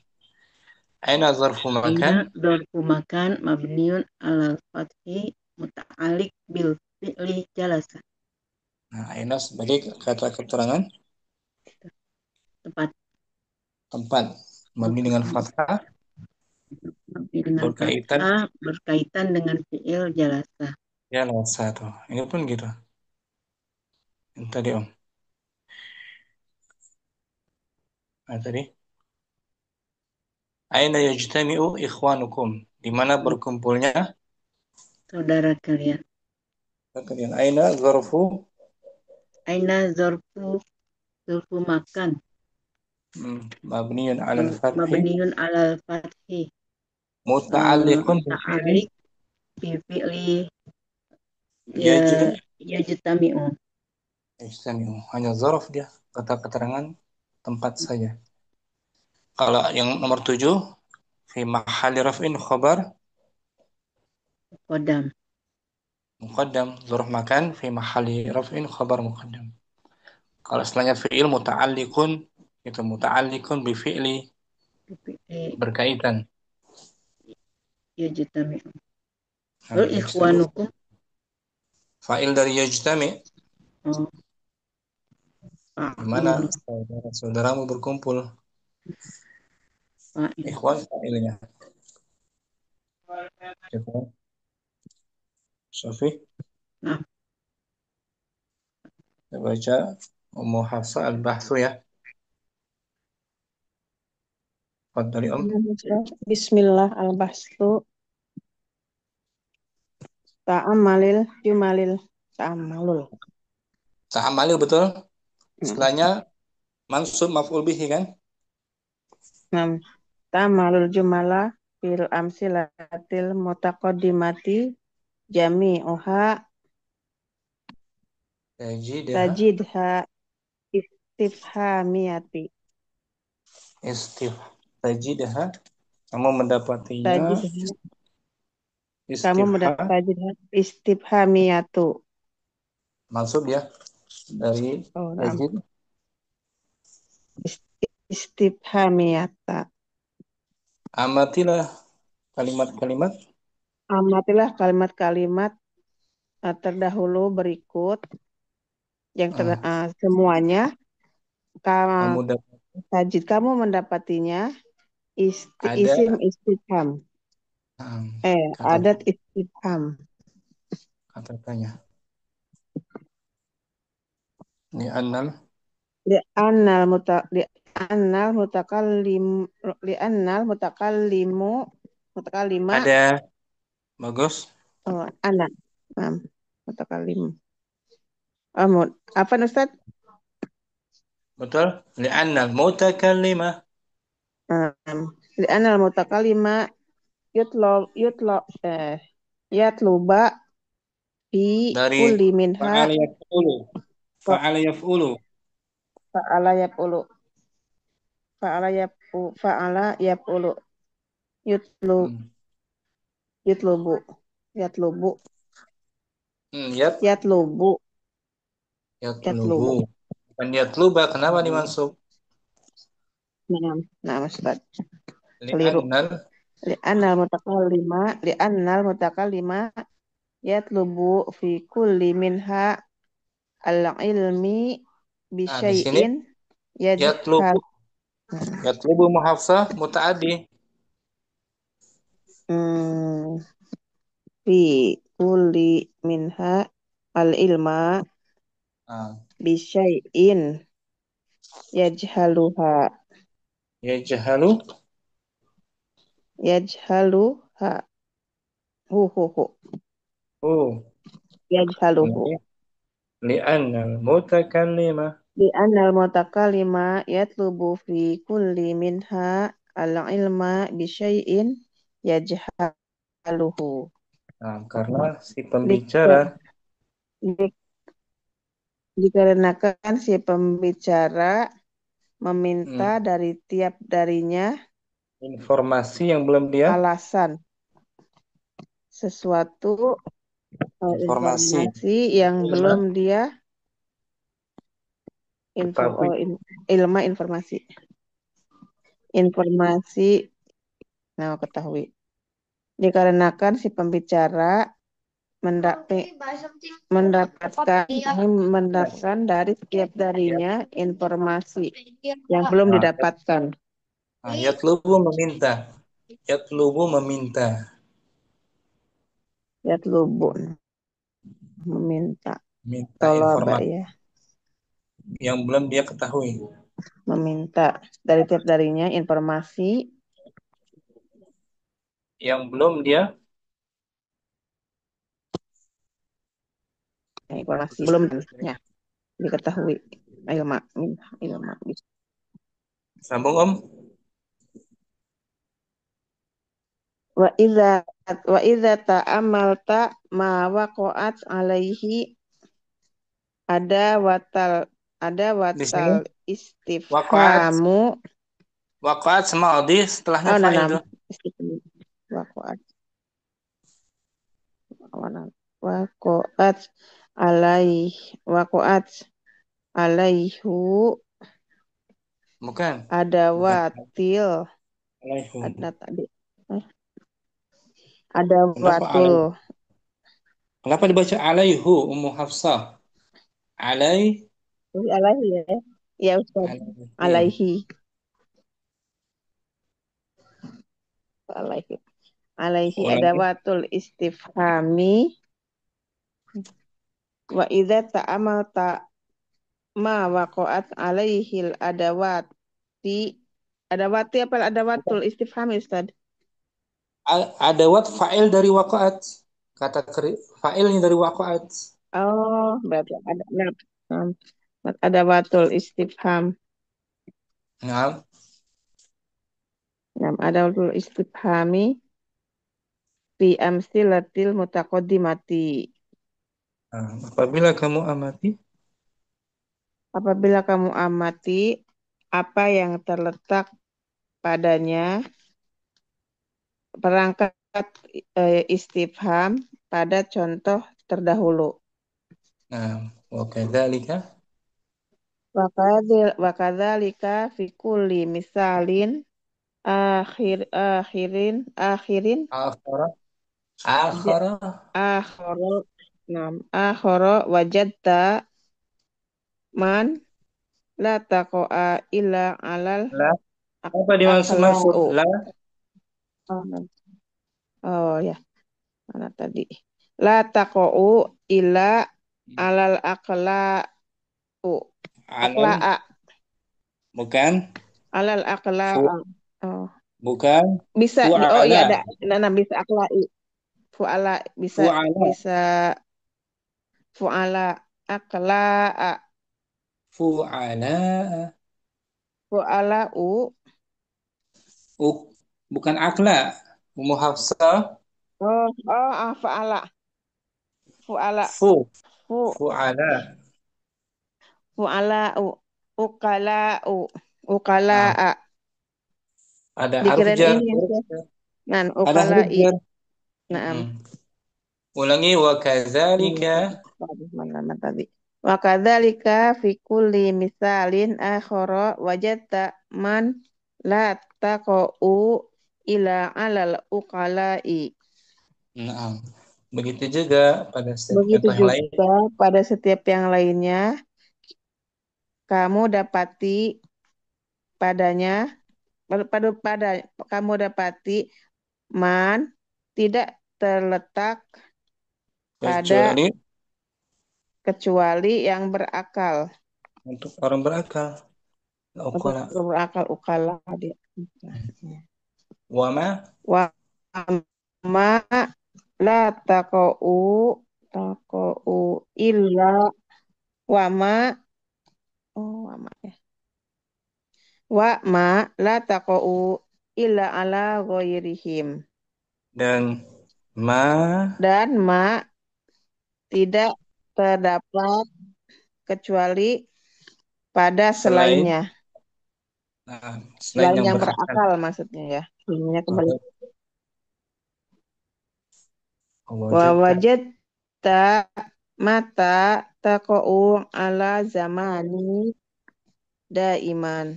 Aina zarfu Aina makan. dzarfu makan mabniun alal fathi muta'alliq bil fi'li jalasa. Nah, aina sebagai kata keterangan Tempat mabni dengan fathah mabni dengan berkaitan fathah berkaitan dengan fi'il jalasa. Ya lewat satu. Ini pun gitu. Yang tadi Om. Nah, tadi. Aina yajtami'u ikhwanukum. Di mana berkumpulnya saudara kalian. kalian? Aina zarfu Aina zorfu makan. mabniun 'ala al-fathi Mabniun alal fathi. muta'alliqun bi fi'li Muta'alik fi fi'li yajri yajtami'u. yajtami'u. Hanya zarf dia, kata keterangan tempat saja. Kalau yang nomor 7 fi mahalli raf'in khabar Qadam. muqaddam, zarf makan fi mahalli raf'in khabar muqaddam. Kalau setelahnya fi'il muta'alliqun itu muta'alliqun bi fi'li Fi'li berkaitan. yajtami'u. Nah, Lalu yajtami' ikhwanukum. fa'il dari yajtami' Oh, di mana fa'il. saudara-saudaramu berkumpul. Fa'il. Ikhwan fa'ilnya. Gitu. Sofi, Nah, kita baca Ummu Hafsah al-Bahthu ya. Fadhali Om. Bismillah al-bahsu ta'amalil jumalil ta'amalul. Ta'amali betul. Setelahnya mansub maf'ul bihi kan? Nam ta'amalul jumala fil amsilatil mutaqaddimati jami'uha Tajidaha tajidha istifhamiyati. istif tajidaha kamu mendapatinya Tajidha kamu istifha tajidha istifhamiyatu. maksud ya dari Oh, nam tajid istifhamiyata. amatilah kalimat-kalimat Amatilah kalimat-kalimat terdahulu berikut yang semuanya kamu dapat tajid kamu mendapatinya ada isim istifham. kata Adat istifham. kata tanya ini annal Li'annal mutakallimu mutakallima ada bagus anak. Mutakallim. Apa Ustaz? betul li'annal mutakallima Li'annal mutakallima yatluba fi dari kulli minha fa'ala yaf'ulu fa'ala yaf'ulu fa'ala yaf'ulu fa'ala yaf'ulu yutlu yatlubu yatlubu bukan yatluba kenapa dimansub Nah, Ustaz. Keliru. Li'annal mutakallima yatlubu fi kulli minha al-ilmi bi nah di sini syai'in yajhal. yatlubu muhafsah mutaaddi Fi kulli minha al-ilma bi syai'in yajhaluha. Yajhaluha. Yajhaluhu. Li'annal mutakallima Li'annal mutakallima yatlubu fi kulli minha al-ilma bi syai'in yajhaluhu. nah, karena si pembicara Dikarenakan si pembicara meminta dari tiap darinya informasi yang belum dia alasan sesuatu informasi yang belum dia informasi ketahui. Dikarenakan si pembicara mendapatkan dari setiap darinya informasi yang belum didapatkan. Yatlubu meminta. Yatlubu. meminta. Minta Tolaba informasi ya, yang belum dia ketahui. meminta dari tiap darinya informasi Yang belum dia belum ya diketahui. Ayo mak, ayo mak. sambung Om. Wa idza ta'amalta ma waqa'at alaihi ada Di sini watal waqa'at istifhamu semadi setelahnya fa'il nanam tuh. istifham waqa'at waqa'at alaih waqa'at alaihu Bukan. ada Bukan. watil Alaihu. ada tadi ada Kenapa watul alaihu? Kenapa dibaca alaihu Ummu Hafsah? alaihi ya ya Ustaz Alaihi. alaihi alaihi alaihi ada Ulangi. watul istifhami wa idza ta'amalta ma waqa'at alaihil adawati apa adawatul istifhami Ustaz? Adawat fa'il dari waqa'at. Kata fa'ilnya dari waqa'at. Oh, berarti adawatul istifham. Nah, Adawatul istifhami fi amsilatil mutaqaddimati. apabila kamu amati Apabila kamu amati apa yang terletak padanya perangkat istifham pada contoh terdahulu. wa kadzalika Wakadzalika fi kulli misalin akhirin akhara akhara akhara akhara wajadta man la taqa'a illa alal la apa dimaksud maksud akhla'u. la Oh ya, mana tadi? La taqa'u illa alal akhla'u. alal Akhla'a. bukan Alal fu akhla'a. Oh. bukan Bisa oh iya fu'ala ada. Nah, bisa akhla'i. Fu'ala bisa fu'ala bisa fu'ala akhla'a. fu'ala Fu'ala'u. bukan akla Ummu Hafsah Fa'ala. Fu'ala. fu Fu fu'ala fu'ala'u. Uqala'u. nah, Uqala'a. ada haruf Dikirain jar ini ya. Nah, ada huruf uqala'i. jar Naam. ulangi wa kadzalika Mana tadi? Wa kadzalika fi kulli misalin akhara wajadta man la taqa'u ila alal uqala'i. nah, begitu juga pada setiap Begitu contoh yang lain juga pada setiap yang lainnya kamu dapati padanya pada kamu dapati man tidak terletak pada kecuali yang berakal. untuk orang berakal Untuk berakal ukala dia. Wama Wa ma la taqa'u illa wa ma wa ma ya. Wa ma la taqa'u illa ala ghairihim. dan ma tidak terdapat kecuali pada selainnya. Selain yang berakal maksudnya ya. Ininya kembali. Wa wajadta mata taqa'u ala zamani daiman.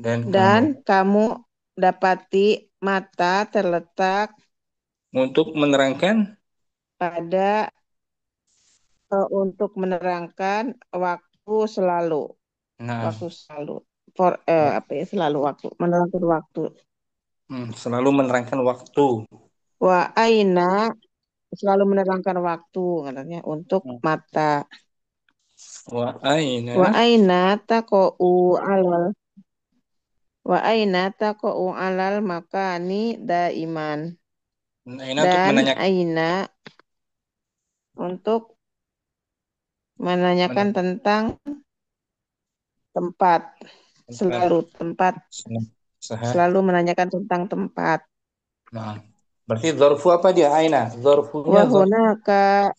Dan kamu dapati mata terletak untuk menerangkan pada untuk menerangkan waktu selalu. Waktu selalu. Selalu waktu, menerangkan waktu. Selalu menerangkan waktu. Wa aina selalu menerangkan waktu katanya untuk Hmm. mata. Wa aina Wa aina taqa'u alal wa aina taqa'u alal makani daiman. aina untuk Dan menanyakan aina untuk menanyakan tentang tempat. tempat. Selalu tempat. Sahih. Selalu menanyakan tentang tempat. Nah, berarti dzarfu apa dia? Aina. Dzarfunya Wa hunaka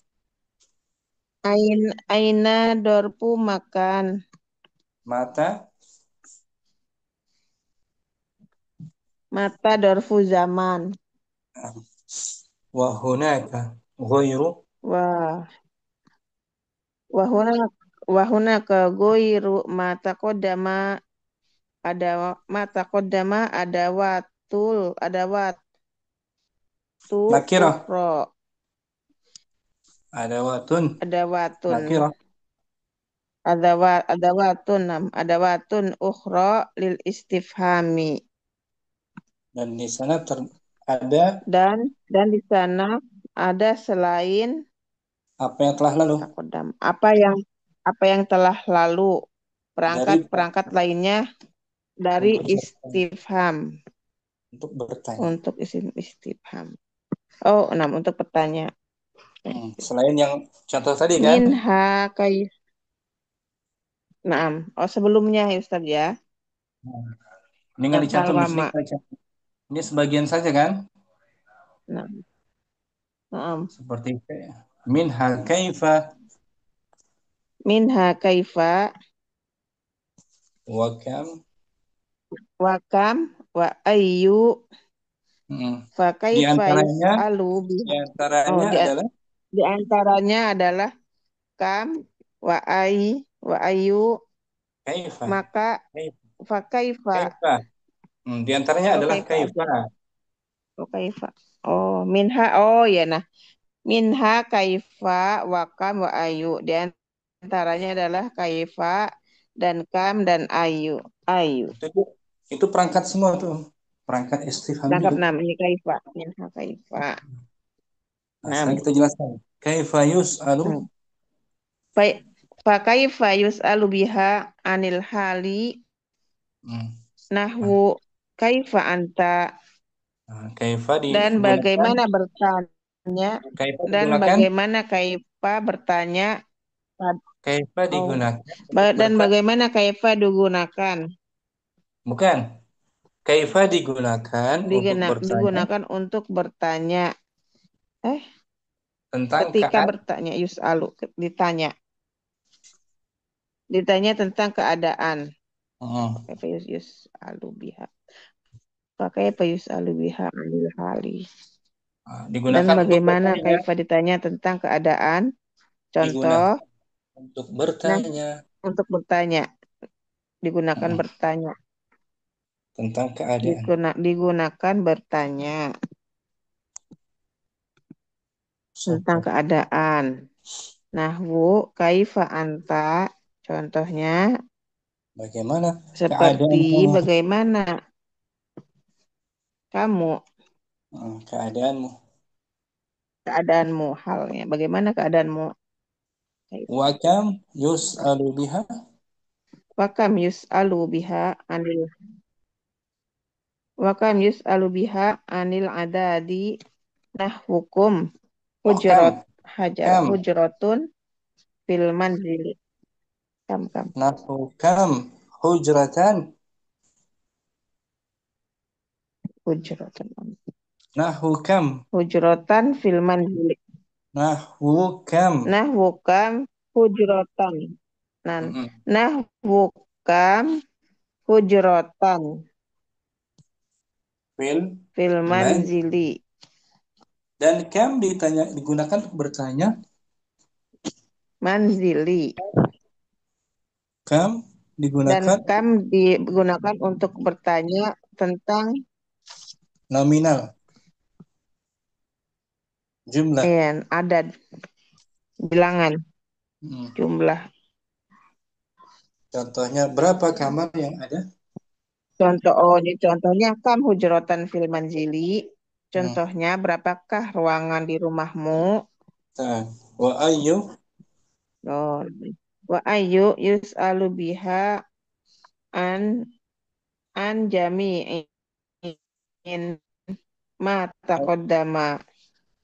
aina dorpu makan. mata. Mata dorfu zaman. Wa hunaka ghairu Wah. Wahuna ke goiru mata kodama ada mata kodama ada watu nakirah. ukhro Ada watun ada watun nakirah. ada watun ukhro lil istifhami Dan di sana ada dan di sana ada selain apa yang telah lalu takodam apa yang telah lalu dari perangkat lainnya dari untuk istifham bertanya. untuk isim istifham. Oh, 6 untuk bertanya. Selain yang contoh tadi kan? Minha kaif. Naam. Oh, sebelumnya ya Ustaz ya. Ini nggak Yang dicantum di sini. pertama. Ini sebagian saja kan? Naam. Seperti minha kaifa Minha kaifa wa kam. wa ayyu fa Di kaifa antaranya yus'alu biha. Oh, adalah di antaranya adalah kam wa ayyu kaifa. maka fa kaifa. Kaifa. Di antaranya Oh, adalah kaifa kaifa. aja. Oh, kaifa. Oh, minha. Oh, ya nah. Minha kaifa wa kam wa ayu. Di antaranya adalah kaifa dan kam dan ayu. Ayu. Itu perangkat semua tuh. Perangkat istifham Lengkap juga. 6 ini kaifa. Minha kaifa. Nah, sekarang kita jelaskan. Kaifa yus'alu. Baik. Fa kaifa yus'alu biha anil hali nahwu kaifa anta. Kaifa Dan digunakan. bagaimana bertanya Kaifa dan digunakan. bagaimana kaifa bertanya Kaifa digunakan. dan bagaimana kaifa digunakan? Bukan. Kaifa digunakan untuk bertanya. Tentang Ketika bertanya yus'alu ditanya. Ditanya tentang keadaan. Kaifa yus'alu biha. Kaifa yus'alu biha anil hali. Dan bagaimana kaifa ditanya tentang keadaan? Contoh untuk bertanya. Untuk bertanya. Digunakan bertanya. Tentang keadaan. Digunakan bertanya. Tentang keadaan. Nahwu kaifa anta. Contohnya. Bagaimana seperti bagaimana kamu. Keadaanmu halnya. Bagaimana keadaanmu? Wa kam yus'alu biha. Wa kam yus'alu biha anil. Wa kam yus'alu biha anil adadi nahwukum hujratun fil manzili. Kam. Nahwukam hujratan. Hujratan. Nahwukam. Hujratan fil manzili. Nahwukam hujratan. Nahwukam hujratan fil manzili. Dan kam digunakan untuk bertanya. Manzili. Kam digunakan. Dan kam digunakan untuk bertanya tentang nominal. Jumlah. Adad. Bilangan. Jumlah. Contohnya berapa kamar yang ada? Contohnya kam hujratan fil manzili. Contohnya, berapakah ruangan di rumahmu? Nah, wa ayyu Oh, wa ayu yus'alu biha an jami'in ma taqaddama.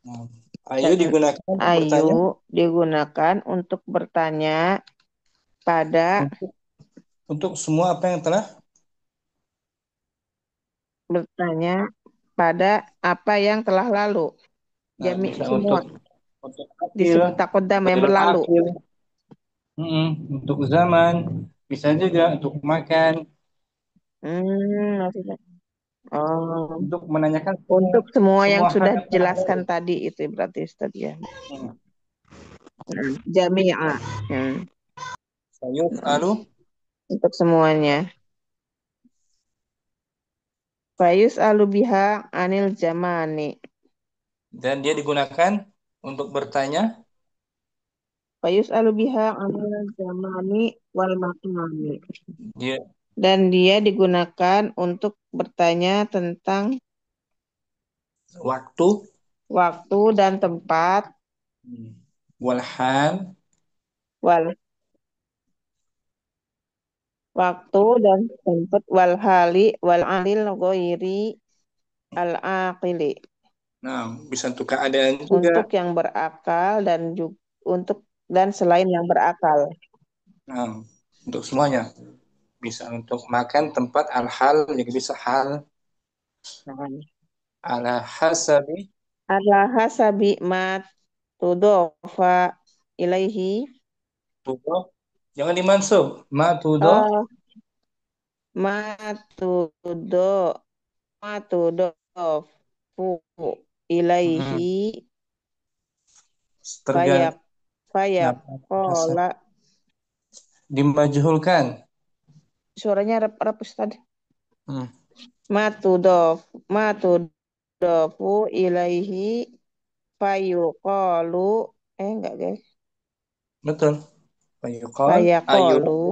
Nah, ayyu Dan digunakan untuk bertanya ayu digunakan untuk bertanya pada untuk semua apa yang telah apa yang telah lalu. Jami bisa semua untuk akil, disebut taqaddama yang ghairul berlalu. akil, untuk zaman, bisa juga untuk makan, Maksudnya. Oh, untuk menanyakan untuk semua yang semua hal sudah yang telah lalu. jelaskan tadi itu berarti Ustaz ya. Hmm. Jami'a. Sayus'alu Untuk semuanya. Fayus alubiha anil zamani. dan dia digunakan untuk bertanya Fayus alubiha anil zamani wal makani. dia Dan dia digunakan untuk bertanya tentang waktu dan tempat wal hal wal waktu dan tempat wal hali wal alil ghairi al aqili. nah bisa untuk keadaan Untuk juga. yang berakal dan dan selain yang berakal. Nah, untuk semuanya bisa untuk makan, tempat, al-hal juga bisa hal ala hasabi Ala hasabi ma tudofa ilaihi. tudof, jangan dimansub ma tudof Oh, ma tudo ma tudofu ilaihi fayak tergantung nah, kola. dimajhulkan. Suaranya rap Ustaz. Hmm. Ma tudofu ilaihi fayuqalu. Enggak guys. Betul. Fayuqal Fayaqalu.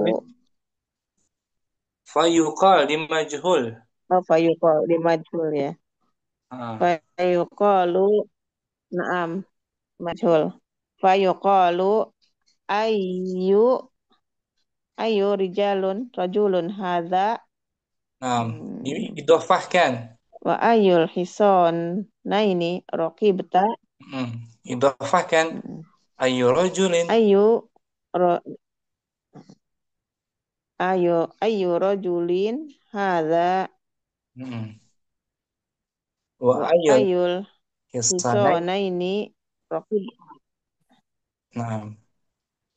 fayuqal dimajhul. Oh, fayuqalu di majhul ya. Ah. Fayuqalu na'am majhul. Fayuqalu ayyu rajulun hadza. Nah, idofahkan. Wa ayyul hison naini raqibta. Idofahkan. Ayyu rajulin. Ayyu rajulin hadza. Wa ayyul hisanai. hisonaini raqibta. Nah.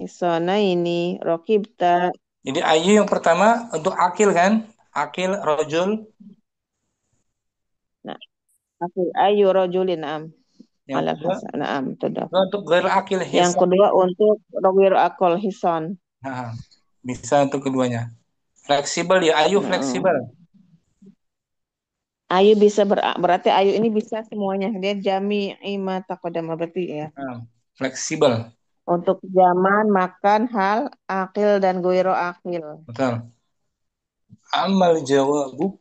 Hisonaini raqibta. Jadi ayu yang pertama untuk akil kan? Akil, rojul. Nah, ayu rajulin am. Yang kedua, untuk ghair akil hisan. Yang kedua untuk ghair akil hisan. Nah, bisa untuk keduanya. Fleksibel ya, ayu fleksibel. Ayu bisa berarti ayu ini bisa semuanya. Dia jami'i ma taqaddama berarti ya. Fleksibel. Untuk zaman, makan, hal, akil dan ghairo akil. Betul. Amal jawabu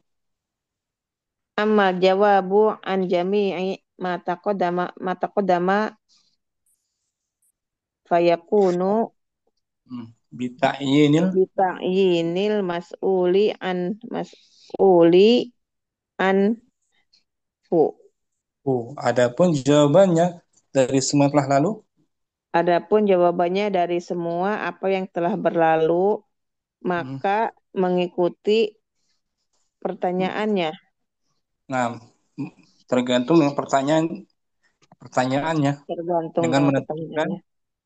an jami'i ma taqaddama fayakunu bita'yinil mas'uli anhu. Adapun jawabannya dari semua telah lalu. Adapun jawabannya dari semua apa yang telah berlalu, maka mengikuti pertanyaannya. Nah, tergantung dengan pertanyaannya. Tergantung dengan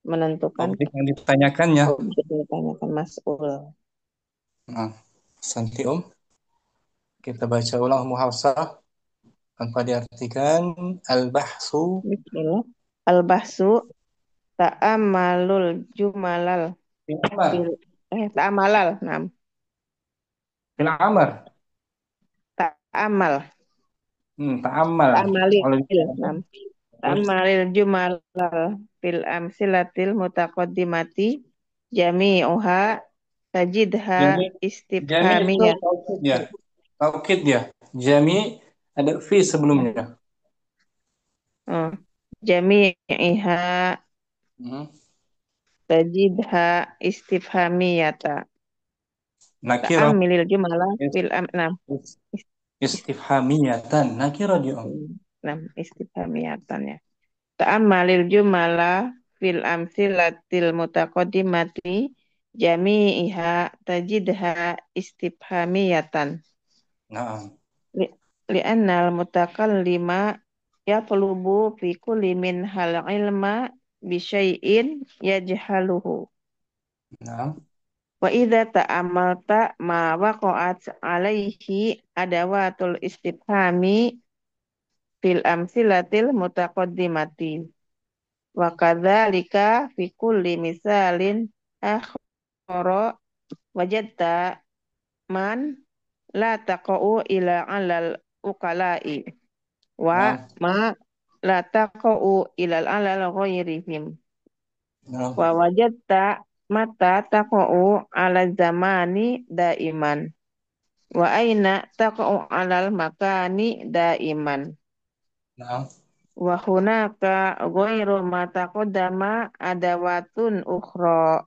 menentukan objek yang ditanyakannya. Objek yang ditanyakan mas'ul. Nah, santi kita baca ulang muhasabah tanpa diartikan. Al-bahsu. Bismillah. Al-bahsu ta'amalul jumalal. Ta'amalal. Fil amar. Ta'amal. Ta'amalil jumalal fil amsilatil mutaqaddimati jami'uha tajidha istifhamiyah. Taukid ya. Jami ada fi sebelumnya. Oh. Jami'iha Hmm. tajidha istifhamiyata. Nakirah. Ta'amilil jumalah Is- fil am is- Is- Istifhamiyatan. Nakirah dia, Om. istifhamiyatan ya. Ta'ammalil jumalah fil amsilatil mutaqaddimati jami'iha tajidha istifhamiyatan. Nah, Li, li'annal mutakallima yatlubu fi kulli min hal ilma bi syai'in yajhaluhu. nah, Wa idza ta'amalta ma waqa'at alaihi adawatul istifhami fil amsilatil mutaqaddimati. Wa kadzalika fi kulli misalin akhara wajadta man la taqa'u ila alal uqala'i wa nah, ma la taqa'u ilal alal ghairihim nah, wa wajadta mata taqa'u ala zamani daiman wa aina taqa'u alal makani daiman nah, wa hunaka ghairu ma taqaddama adawatun ukhra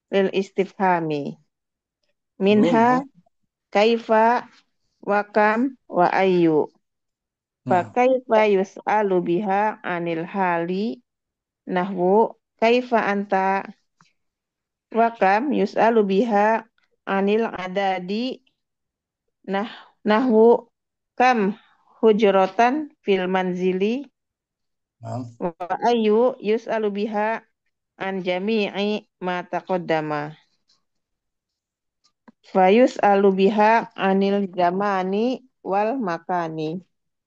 lil istifhami minha minha. kaifa wa kam wa ayyu fa Hmm. kaifa yus'alu biha anil hali nahwu kaifa anta wa kam yus'alu biha anil adadi nah nahwu kam hujratan fil manzili Nah, wa ayyu yus'alu biha an jami'i ma taqaddama fa yus'alu biha anil zamani wal makani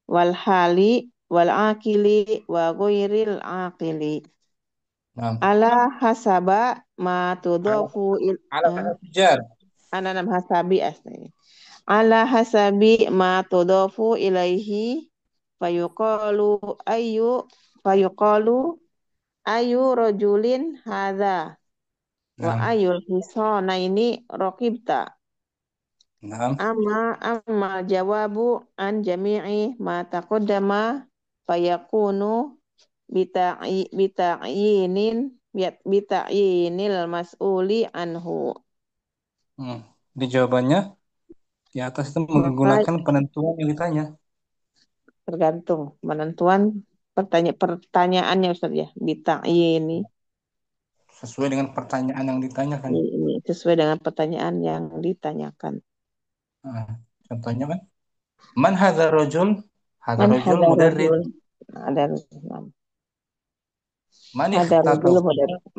wal hali wal akili wa ghairil akili nah. ala hasaba ma Ala, tudofu ala jar. ananam hasabi asli ala hasabi ma tudofu ilaihi fayuqalu ayu fayuqalu ayu rajulin hadza wa Nah, ayul hisanaini raqibta nah, amma jawabu an jami'i ma taqaddama fayakunu bita'yinin bita'yinil mas'uli anhu. hmm. Di jawabannya di atas itu Maka menggunakan penentuan yang ditanya. tergantung penentuan pertanyaannya Ustaz ya. Bita'yini Sesuai dengan pertanyaan yang ditanyakan. ini sesuai dengan pertanyaan yang ditanyakan. Nah, contohnya kan, man hadza rajul? Hadza Man rajul hadza mudarrid. rajul ada Man ada ikhtata. rajul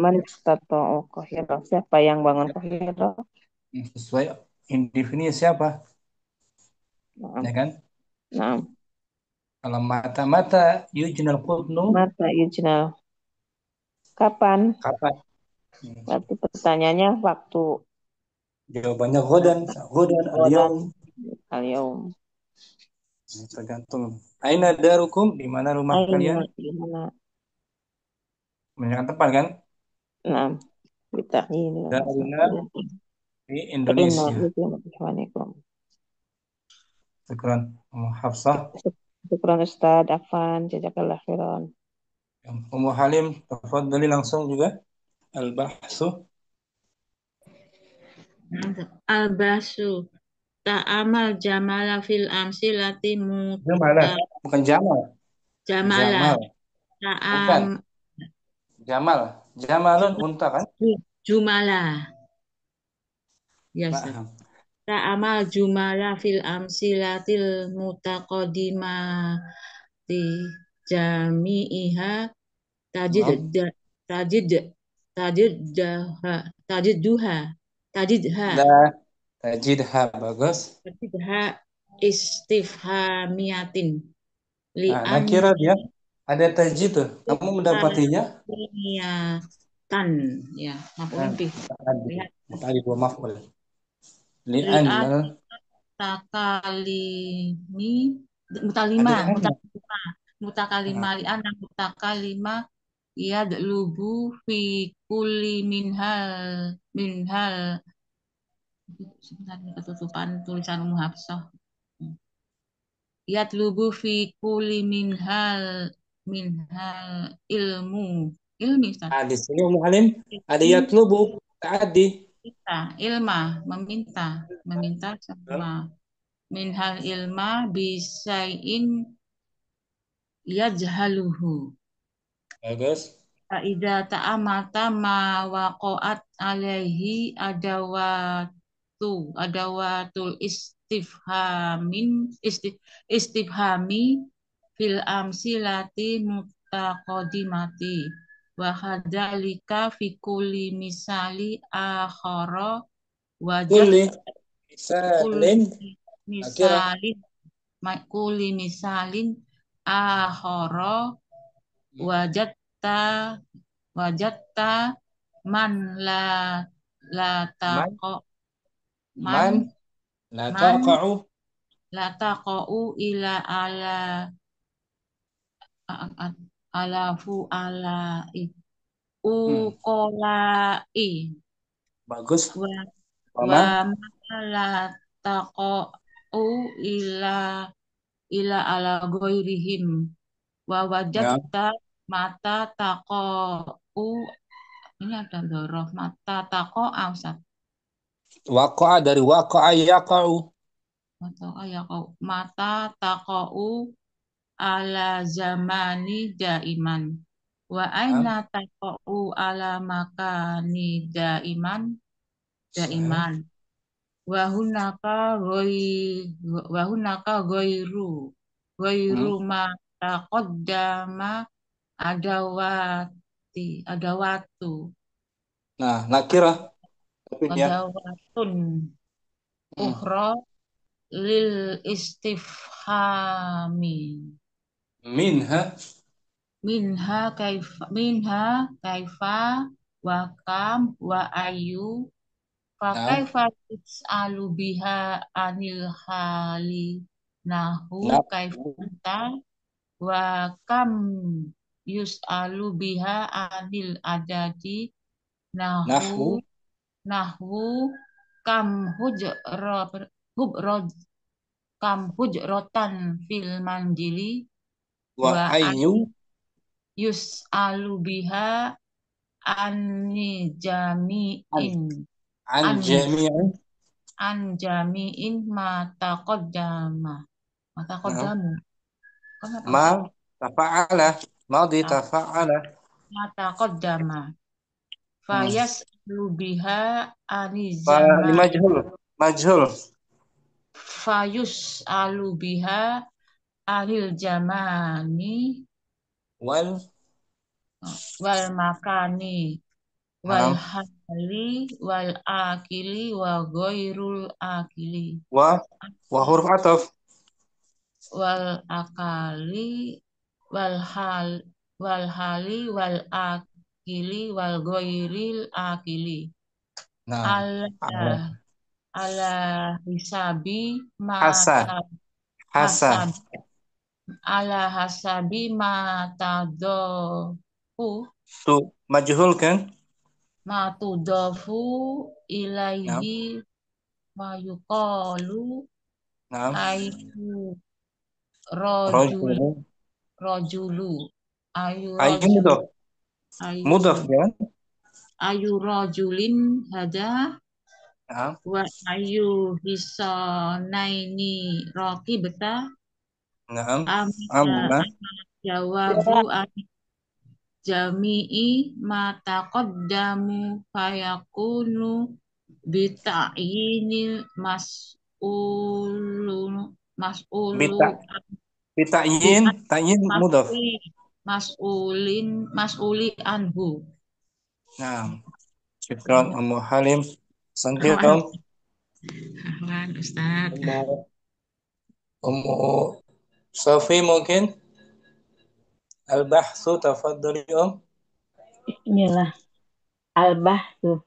man istata'u qahira. Siapa yang bangun qahira? Sesuai definisi siapa? Nah, Ya kan? nah, Kalau mata yujnal qutnu, mata yujnal. Kapan? kapan? Hmm. Berarti pertanyaannya waktu Jawabannya ghadan, ghadan dan al-yaum. al-yaum. Tergantung. Aina darukum? Di mana rumah kalian? Aina di mana? Menanyakan tempat kan? Nah, bita'yini Daruna di Inna Indonesia. Bismillahirrahmanirrahim. Syukran. Hafsah. Syukran Ustaz Afan, jazakallah khairan. Ummu Halim, tafadhali langsung juga. Al-bahsu. Al-basu ta'amal jamala fil amsilati Jamala. Bukan Jamal. jamala Jamal. Bukan. ta'am Jamal. Jamalun unta kan? jumala ya Ustaz. Nah, Ta'amal jumala fil amsilatil mutaqaddimati jami'iha tajid nah, tajid tajid tajidduha tajidha dah. Tajidha bagus. tajidha istifhamiyatin Nah, li'an nakira dia ada tajid tuh. Kamu mendapatinya? istifhamiyatan ya Nah, maf'ulun bih lihat tadi dua maf'ul. li'an Li'annal mutakalimi ada mutalima li'anna. mutakalima Nah, li'an dan mutakalima yadlubu fi kulli minhal sebentar ini ketutupan tulisan Hafsah yadlubu fi kulli minhal minhal ilmi Ustaz. Di sini Ummu Halim ada yatlubu ta'addi. Meminta sama minhal ilma bisain yajhaluhu. Bagus. Fa'idha ta'amata ma waqa'at alaihi adawatul istifhami fil amsilati mutaqaddimati wa hadzalika fi kulli misali akhara wajad Kulli misalin akhirah. kulli misalin akhara wajadta man la taqo Man la man taqa'u la taqau ila alafu alai uqolai bagus. wa Mama la taqau ila ala ghairihim wa ya. wajadta mata taqau, ini ada dhorof mata taqau Ustaz. Waqa'a dari waqa'a yaqa'u. Mata taqau ala zamani daiman wa aina taqau ala makani daiman wa hunaka ghairu ma taqaddama adawatu Nah, nakirah. Ya. adawatun ukhra lil istifhami minha kaifa wa kam wa ayu fa kaifa tus'alu biha anil hali nahu kaifa wa kam yus'alu biha anil adadi nahu kam hujrotan fil manjili wa ayu yus'alu biha anni jami'in an jami'in ma taqaddamu ma tafa'ala madhi tafa'ala ma taqaddama fayas'alu biha ani majhul fayus'alu biha anil jamani wal makani wal hali wal akili wa ghairul akili wa huruf ataf wal akali wal hali wal akili wal ghairil akili ala hisabi ala hasabi majhul kan matudofu ilaihi wa yuqalu ayu rajulu mudaf kan ayu rajulin hada wa ayu hisanaini raqibta amma jawabu jami'i ma taqaddamu fayakunu bita'yinil ta'yin mudaf mas'uli anhu. Nah, syukran Ummu Halim. Thank you. Ustaz. Ummu Safi mungkin al-bahthu tafadhali Bismillah. Al-bahthu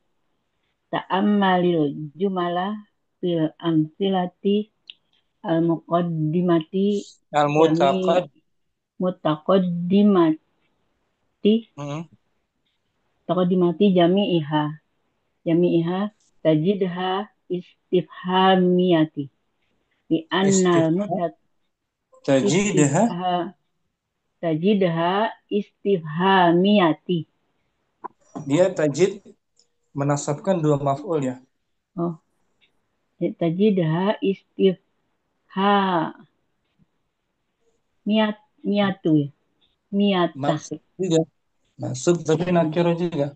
ta'ammalil jumala fil amsilati al-muqaddimati mutaqaddimati jami'iha tajidha istifhamiyati bi annal tajidha tajidha istifhamiyati. Dia tajid menasabkan dua maf'ul ya. Oh, tajidha miyatu ya. Miyata. Maksud juga. Maksud tapi nakiro juga.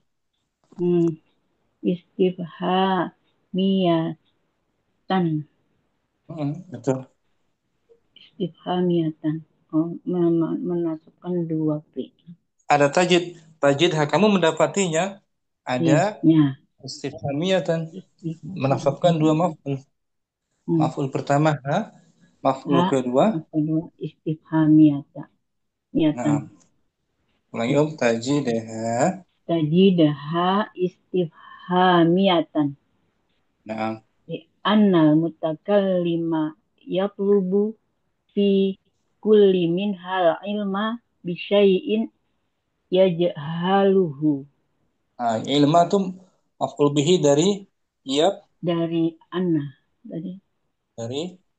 Istifhamiyatan. Betul. Istifhamiyatan. Oh, menasabkan dua fi'il. Ada tajid. Tajid kamu mendapatinya. Ada Ya. istifhamiyatan. Menasabkan dua maf'ul. Maf'ul pertama maf'ul kedua. Maf'ul kedua istifhamiyatan. Nah, ulangi tajidha. Tajidha istifhamiyatan. Nah, Annal mutakallima yatlubu fi kulli minhal ilma bisyai'in yajhaluhu. Ilma tuh maf'ul bihi dari dari anna dari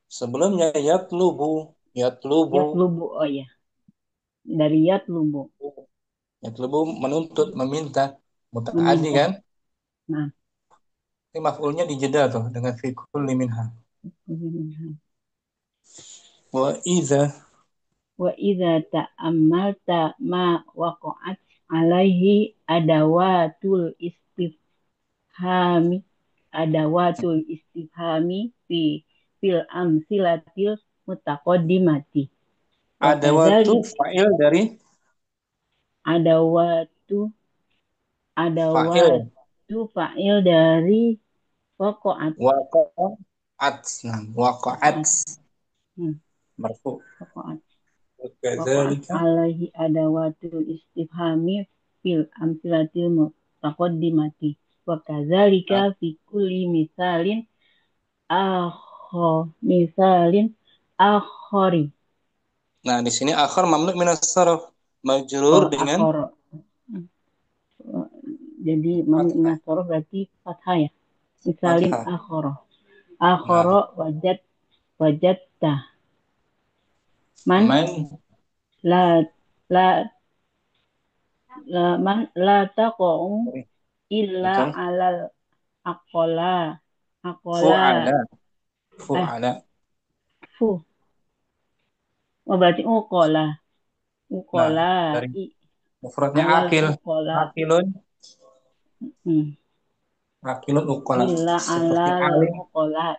sebelumnya yatlubu oh ya, dari yatlubu menuntut, meminta, muta'addi kan. Nah, ini maf'ulnya dijeda tuh dengan fi kulli minha. Wa idza ta'ammalta ma waqa'at alaihi adawatul istifhami fil amsilatil mutaqaddimati. Adawatu fa'il dari fa'il dari waqa'at. Marfu. Waqa'at alaihi adawatul istifhami fil amsilatil mutaqaddimati. Wa kadzalika fi kulli misalin akhari. Nah, di sini akhar mamnu minas sarf, majrur dengan akhar. Jadi mamnu minas sarf berarti fathah ya. Misalin akhara wajadta man la taqa'u illa alal aqala fu'ala. Berarti uqala mufradnya akilun uqala. illa alal uqala.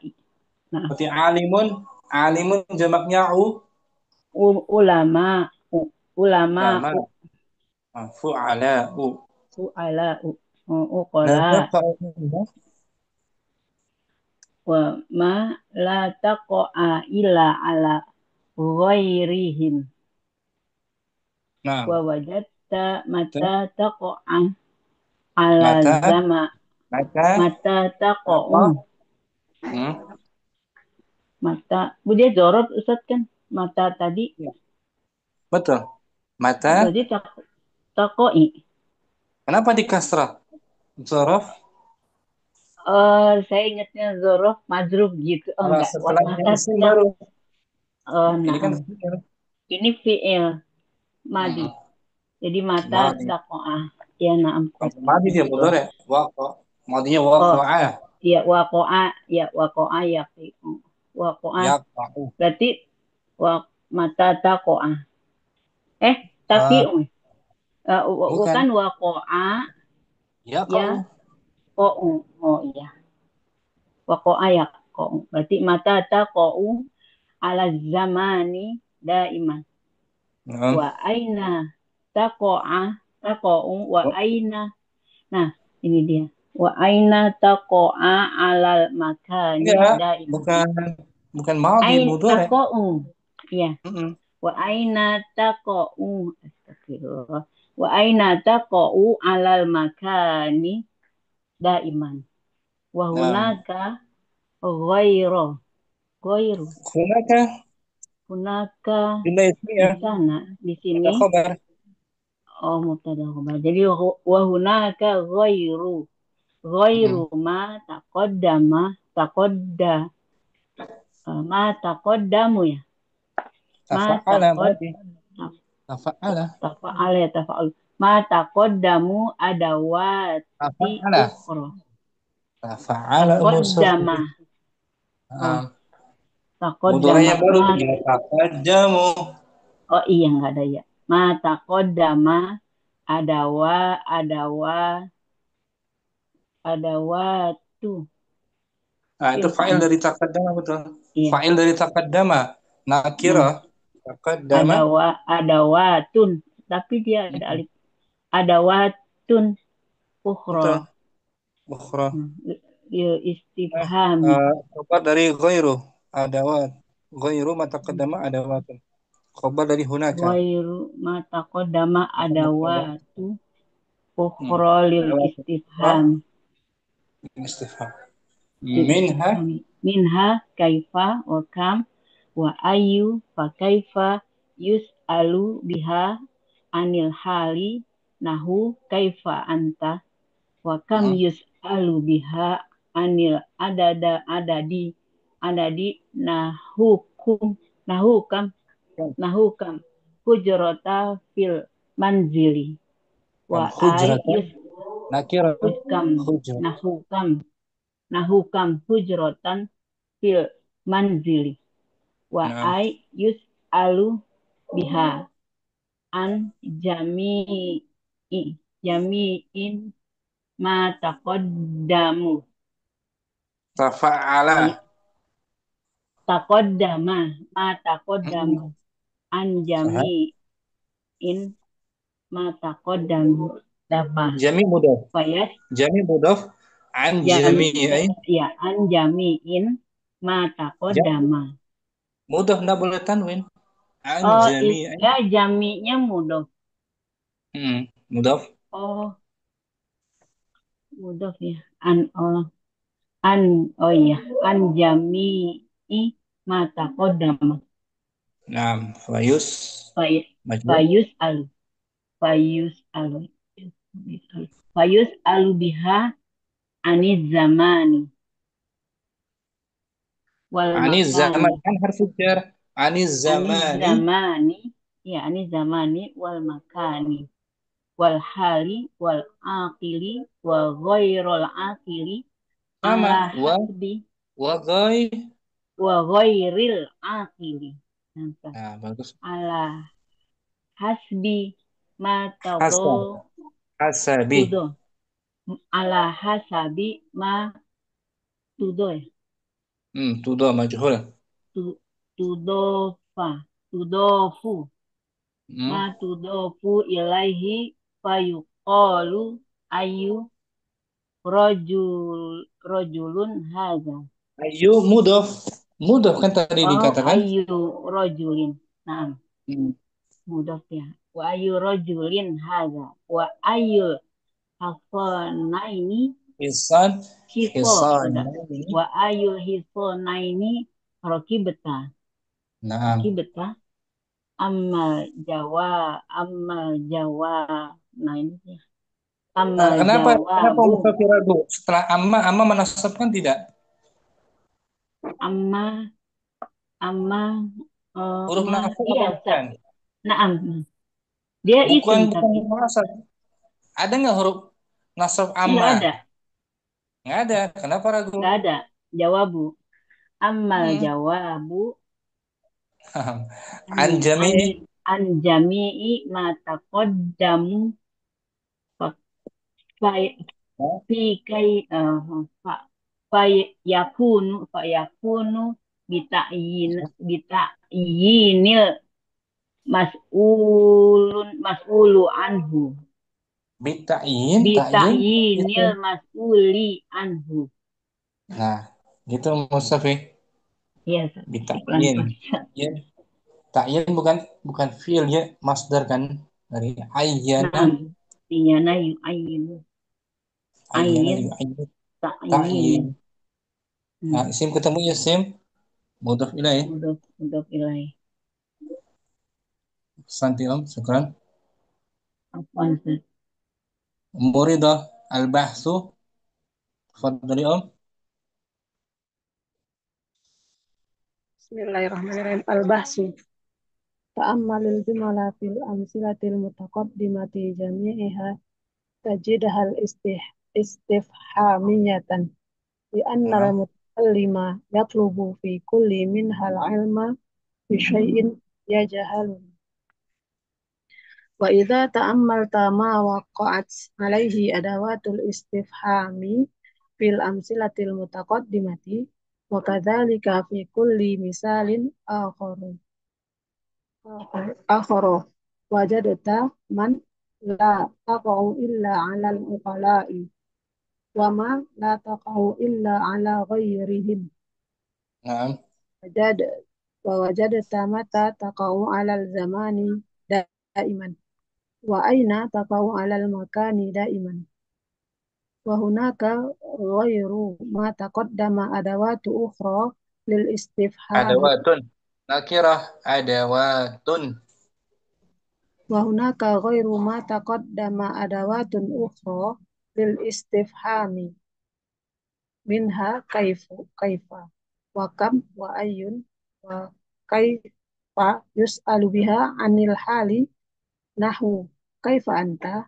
Seperti alimun jamaknya ulama fu'ala uqala. Wa ma la taqa'a illa ala ghairihim. Wa wajadta mata taqa'a ala zama mata taqa'u. Mata dia jorot Ustaz kan mata tadi. Betul. Mata berarti taqa'i. Kenapa di kasrah? Zorof? Saya ingatnya zorof majruf gitu. Enggak. Setelahnya isim baru. Ini kan ini fi'il madi. Jadi mata taqa'ah. Ya na'am. Madi dia mudhari'. Madinya waqa'a. Iya waqa'a yaqi. Waqa'a. Berarti mata taqa'ah. Taqi'u. Bukan waqa'a. Ya qa'u. Oh iya. Waqa'a yaqa'u. Berarti mata taqa'u ala zamani daiman. Wa aina taqa'u wa aina. Nah, ini dia. Wa aina taqa'a alal makani daiman. Bukan madhi mudhari'. Taqa'u. Iya. Wa aina taqa'u. Astagfirullah. Wa aina taqa'u alal makani daiman. Wa hunaka ghairu. Hunaka di sana, di sini. Oh, mubtada khabar. Jadi wa hunaka ghairu ma taqaddamu ya. Tafa'ala. Tafa'ala ya tafa'al. Ma taqaddamu adawati Tafa'ala. ukhra. Tafa'ala musuh. Taqaddama. Oh, Mudoranya taqaddama. baru ya taqaddamu. Oh iya nggak ada ya. Ma taqaddama adawatu. Nah, itu Iya fa'il kan? dari taqaddama betul. Iya. Fa'il dari taqaddama. Nah, Nakirah. Taqaddama. adawatun. Tapi dia ada alif. Adawatun ukhra. Betul. Ukhra. Hmm. Ya, Nah, istifhami. khabar dari ghairu. Adawat. Ghairu ma taqaddama adawatun. Khabar dari hunaka. Ghairu ma taqaddama adawatu ukhra lil Adawatun. istifham. Istifham. Lil Minha. istifhami. Minha kaifa wa kam wa ayu fa kaifa yus'alu biha anil hali nahu kaifa anta wa kam yus'alu biha anil adadi nahukam hujrata fil manzili wa Kam ay hujratan. yus Nakirah. hukam Hujrat. nahukam hujratan fil manzili wa Nah. ay yus alu biha an jami'in ma taqaddamu Tafa'ala. taqaddama ma taqaddama an jami'in ma taqaddamu dama Jami mudaf. fayas Jami mudaf an jami'in. ya an jami'in ma taqaddama Mudaf nggak boleh tanwin. An jami'in. ya jami'nya mudhof. Mudaf. Oh, mudhof ya. Oh iya, an jami'i ma taqaddama. Nah, fayus. Majhul. Fayus alu biha aniz zamani wal Aniz zaman makani kan harfu jar. Aniz zamani. aniz zamani wal makani wal hali wal aqili wa ghairul aqili Sama. ala hasbi Wa ghai. wa ghairil aqili. Nah, bagus. Ala hasbi ma tado Hasabi. tudo ala hasabi ma tudo ya Tudo majhul. tudofa tudofu ma tudofu ilaihi fayuqalu ayu rojulun haza. Ayu mudaf. Mudaf kan tadi dikatakan. Ayu rojulin. Nah, mudaf ya. Wa ayu rojulin haza. Wa ayu hafonaini Hisan. wa ayu hifonaini rokibeta. Nah. Rokibeta. Amal jawa. Nah ini ya. Kenapa Mustafi ragu? Setelah amma menasabkan tidak? Amma Huruf nasab iya, bukan? Naam. Dia Bukan isim tapi nasab. Ada nggak huruf nasab amma? nggak ada. Nggak ada. Kenapa ragu? Nggak ada. Jawabu. Ammal jawabu Anjami'i ma taqaddamu fi kai fa yakunu bita'yinil mas'ulu anhu bita'yinil mas'uli anhu. Nah, gitu Mustafi. Iya, bita'yin. Ya. Ta'yin bukan fi'il ya, masdar kan dari ayyana. Ayyana yu'ayyinu. Ta'yin. Nah, isim ketemu isim mudhaf ilaih. Mudhaf ilaih. Santi Om, syukran. Afwan, Ustaz. Murida al-bahsu. Fadhali Om. Bismillahirrahmanirrahim. Al-bahsu. تأمل الجمل في الأمثلة المتقدمة جميعها تجدها استفهامية لأن نعم. المتكلم يطلب في كل منها العلم بشيء يجهله. وإذا تأملت ما وقعت عليه أدوات الاستفهام في الأمثلة المتقدمة وكذلك في كل مثال آخر وجدت من لا تقع إلا على العقلاء وما لا تقع إلا على غيرهم نعم. ووجدت متى تقع على الزمان دائما وأين تقع على المكان دائما وهناك غير ما تقدم أدوات أخرى للاستفهام أدوات نكرة أدوات وهناك غير ما تقدم أدوات أخرى للاستفهام منها كيف وكم وأي وكيف يسأل بها عن الحال نحو كيف أنت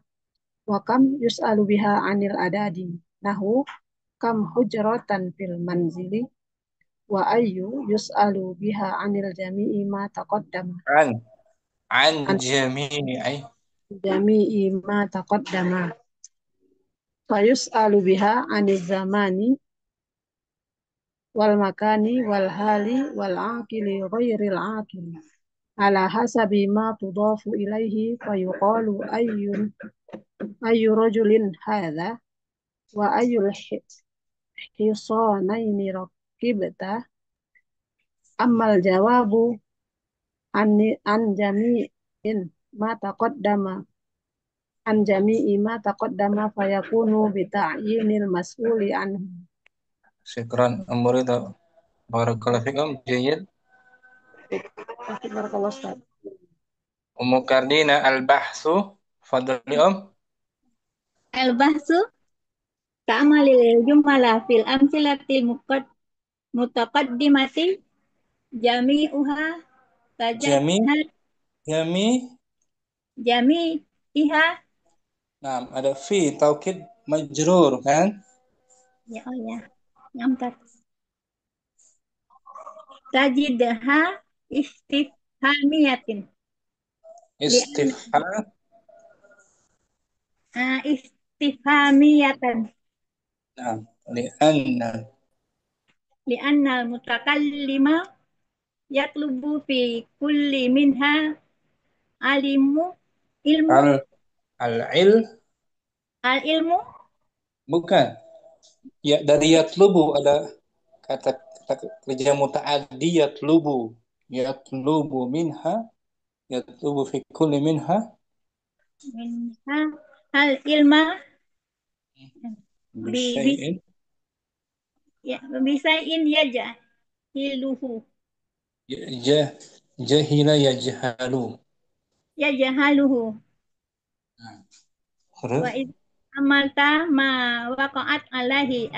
وكم يسأل بها عن الأعداد نحو كم حجرة في المنزل وأي يسأل بها عن الجميع ما تقدم عن عن جميع جميع ما تقدم فيسأل بها عن الزمان والمكان والحال والعاقل غير العاقل على حسب ما تضاف إليه فيقال أي رجل هذا وأي الحصانين ركبت أما الجواب عن جميع ما تقدم عن جميع ما تقدم فيكون بتعيين المسؤول عنه. شكرا أم رضا بارك الله فيكم جيد. بارك الله أستاذ. أم كاردينا البحث فضل أم. البحث تأمل الجمل في الأمثلة المتقدمة جميعها جميع جميعها نعم ada fi taukid majrur kan ya oh ya nyamtar tajidha istifhamiyatin lian istifham istifhamiyatan نعم لأن lianna mutakallima yatlubu fi kulli minha alimu ilmu al al al ilmu bukan ya dari yatlubu ada kata kerja mutaaddi yatlubu minha yatlubu fi kulli minha minha al ilma bi bisyai'in ya bisain yaja hiluhu jah jahila yajhalu yajahaluhu wa terus id amalta ma waqa'at alaihi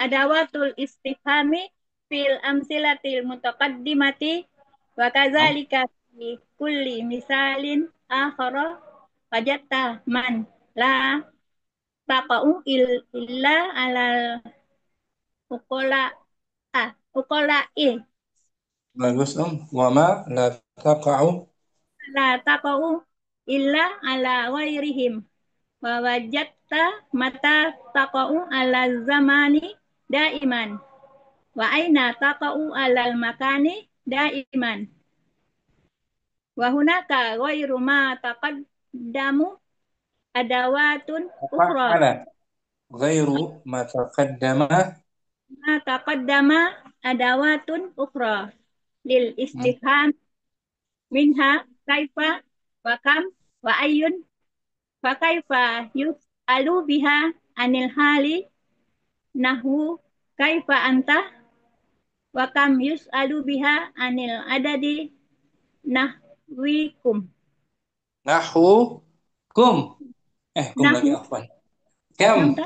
adawatul istifhami fil amsilatil mutaqaddimati wa kadzalika fi kulli misalin akhara wajadta man la taqa'u illa alal uqala uqala'i bagus wama la taqa'u la taqa'u illa ala ghairihim wa wajadta mata taqa'u ala zamani daiman wa aina taqa'u alal makani daiman wa hunaka ghairu ma taqaddamu adawatun ukhra fa'ala ghairu ma taqaddama ma taqaddama adawatun ukhra lil istifham minha kaifa wa kam wa ayyun fa kaifa yus'alu biha anil hali nahwu kaifa anta wa kam yus'alu biha anil adadi nahwikum nahu kum kum lagi nahwu afwan kam nyamta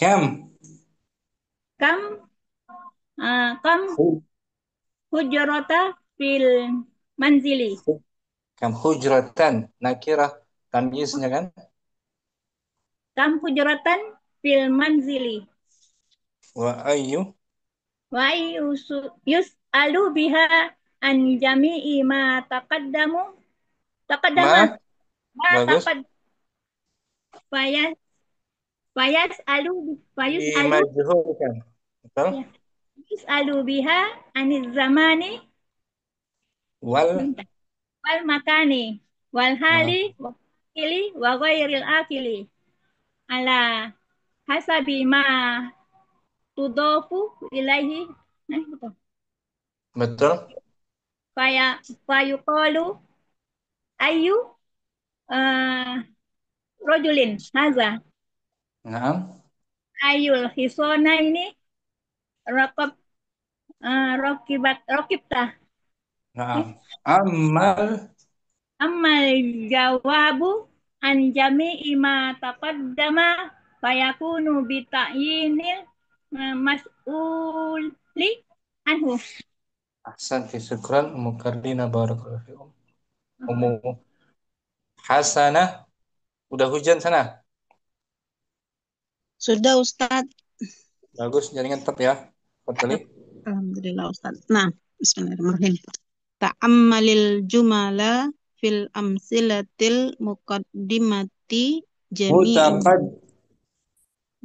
kam kam kam hu hujrata fil manzili. Kam hujratan nakirah tamyiznya kan? Kam hujratan fil manzili. Wa ayyu Wa yus'alu biha an jami'i ma taqaddama ma ma bagus taqad fayas fayas alu dimajhulkan. Betul? ya, yus'alu biha aniz zamani Wal wal makani wal nah, hali wa akili wa ghairil akili ala hasabi ma tudofu ilaihi. Nah, betul. betul? Faya fayuqalu ayu uh, rojulin haza Naam. ayul hisona ini rokib rokibta. Naam. Amal Amal jawabu an jami'i ma taqaddama fayakunu bita'yinil mas'uli anhu. ahsan fi syukran Ummu Kardina barakallahu fikum. Ummu Hasanah udah hujan sana? Sudah Ustadz. Bagus jaringan tetap ya. Fadli. Alhamdulillah Ustadz. Nah, bismillahirrahmanirrahim. Ta'ammalil jumala fil amsilatil muqaddimati jami'i Mutaqad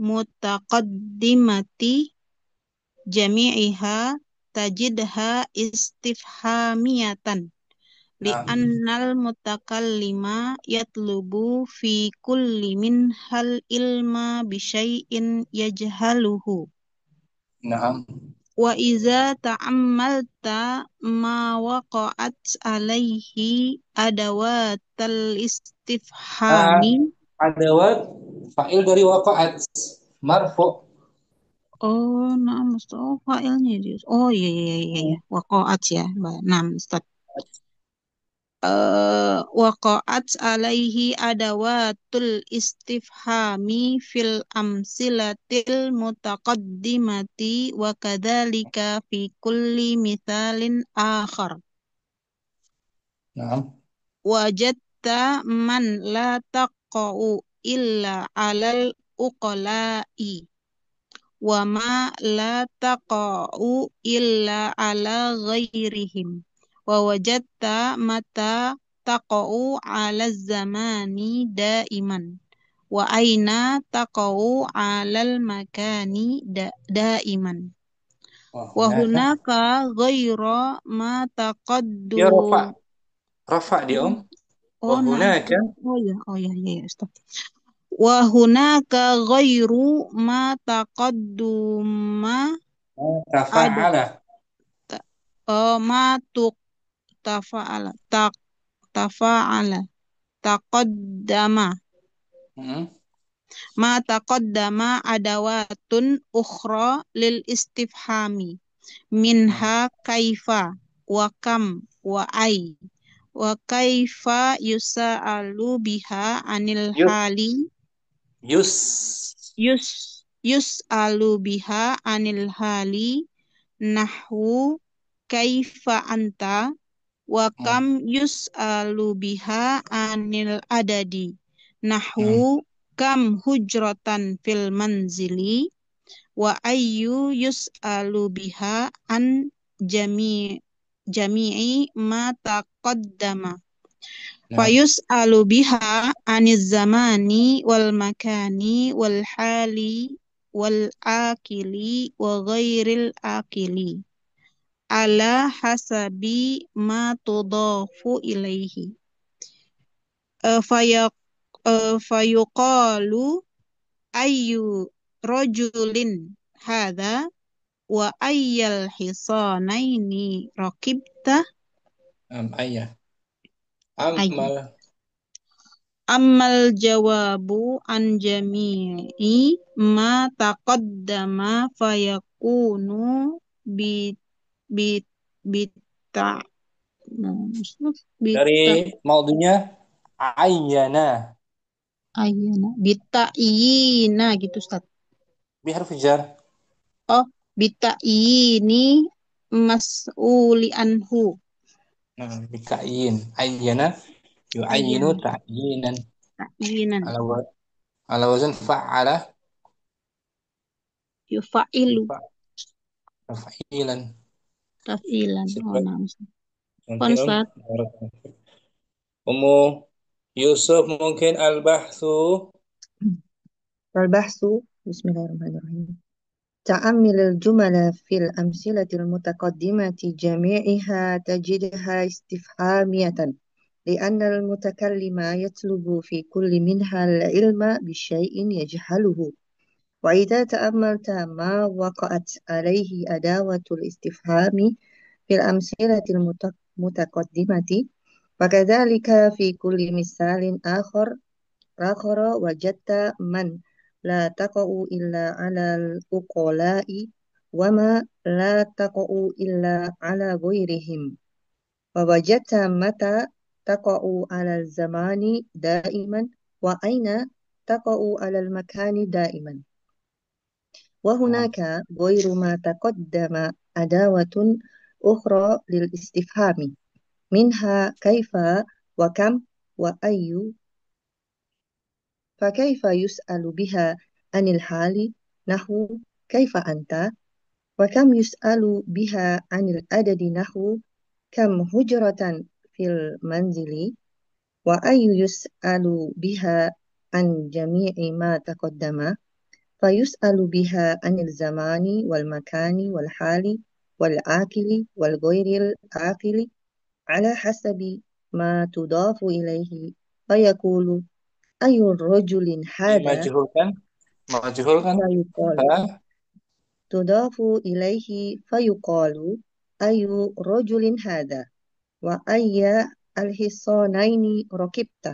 mutaqaddimati jami'iha tajidha istifhamiyatan Naam. li'annal mutakallima yatlubu fi kulli minhal ilma bisyai'in yajhaluhu Naam. wa iza ta'ammalta ma waqa'at alaihi adawatal istifhami. Adawat fa'il dari waqa'at marfu. Oh, nah, oh, failnya dia. Oh, iya, iya, iya, iya. Waqa'at ya. Nah, Ustaz. Waqa'at alaihi adawatul istifhami fil amsilatil mutaqaddimati wa kadzalika fi kulli mithalin akhar. Naam. Wajadta man la taqa'u illa alal uqala'i wa ma la taqa'u illa ala ghairihim wa wajadta mata taqa'u ala zamani daiman wa aina taqa'u alal makani daiman Wah, wa hunaka. hunaka ghaira ma Ya taqaddum. rafa dia Wa Oh, nah, hunaka. oh ya, Ustaz. Wa hunaka ghairu ma taqadduma ada Tafa'ala. ma tuk tafa'ala tafa'ala taqaddama Hmm. ma taqaddama adawatun ukhra lil istifhami minha kaifa wa kam wa ai wa kaifa yusa'alu biha anil Yus hali yus yus'alu biha anil hali nahwu kaifa anta wa kam yus'alu biha anil adadi nahwu kam hujratan fil manzili wa ayyu yus'alu biha an jami'i ma taqaddama Nah, fayus'alu biha aniz zamani wal makani wal hali wal akili wa ghairil akili ala hasabi ma tudafu ilaihi. Fayak fayuqalu ayyu rajulin hadha wa ayyal hisanaini rakibta ayah. ayy. Amal Ammal jawabu an jami'i ma taqaddama fayakunu bi bi bita dari bita maudunya ayyana ayana bita iyina gitu Ustaz. biharf jar. Oh, bita ini mas'uli anhu. Nah, bika'in. Ayyana yu'ayyinu Ayyan. ta'yinan. Ta'yinan. Ala wazan fa'ala Yufa'ilu. fa'ilan. Taf'ilan. Oh, Syukran. naam. Nanti Ustaz. Ummu Yusuf mungkin al-bahthu. Al-bahsu. Bismillahirrahmanirrahim. تأمل الجمل في الأمثلة المتقدمة جميعها تجدها استفهامية لأن المتكلم يطلب في كل منها العلم بشيء يجهله وإذا تأملت ما وقعت عليه أداة الاستفهام في الأمثلة المتقدمة وكذلك في كل مثال آخر وجدت من لا تقع إلا على العقلاء وما لا تقع إلا على غيرهم ووجدت متى تقع على الزمان دائما وأين تقع على المكان دائما وهناك غير ما تقدم أدوات أخرى للاستفهام منها كيف وكم وأي فكيف يسأل بها عن الحال نحو كيف أنت وكم يسأل بها عن العدد نحو كم هجرة في المنزل وأي يسأل بها عن جميع ما تقدم فيسأل بها عن الزمان والمكان والحال والعاقل والغير العاقل على حسب ما تضاف إليه فيقول أي رجل هذا Majhul kan فيقال تضاف إليه فيقال أي رجل هذا وأي الحصانين ركبت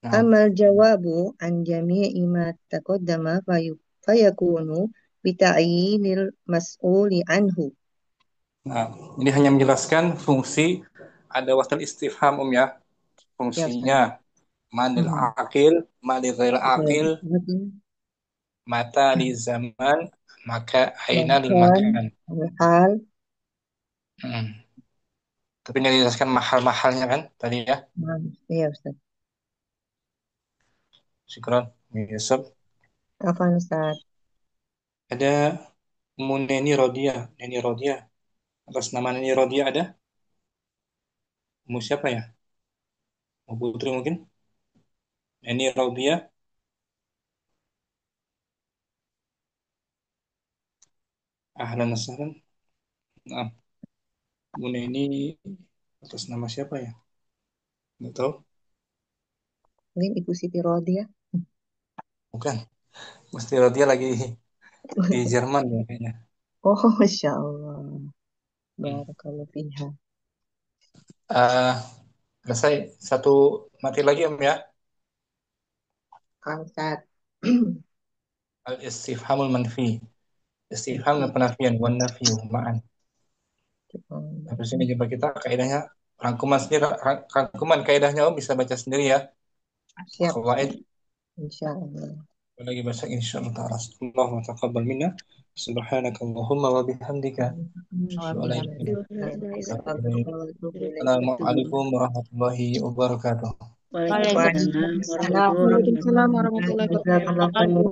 أما الجواب عن جميع ما تقدم فيكون بتعيين المسؤول عنه. Nah, ini hanya menjelaskan fungsi ada wasal istifham ya. Fungsinya manil akil, manil ghair akil, mata li zaman, maka aina lil makan. Hal. Tapi ini dijelaskan mahal-mahalnya kan tadi ya. Iya Ustaz. Syukran. Yusuf. Afwan Ustaz. Ada Neni Rodia. Atas nama Neni Rodia ada? Siapa ya? Putri mungkin? Neni Rodia. Ahlan wasahlan. Nah, Neni atas nama siapa ya? Nggak tahu. Mungkin Ibu Siti Rodia. Bukan. Mesti Rodia lagi di Jerman ya kayaknya. Oh, Masya Allah. Barakallahu fiha. Selesai. Satu mati lagi ya. Ustaz. Al-istifhamul manfi. Istifham dan penafian wan nafyu ma'an. Habis ini coba kita kaidahnya rangkuman kaidahnya bisa baca sendiri ya. Siap. Qawaid. Insyaallah. Lagi baca insyaallah ta'ala. Allahumma taqabbal minna. Subhanakallahumma wa bihamdika. Assalamualaikum warahmatullahi wabarakatuh. Waalaikumsalam warahmatullahi wabarakatuh.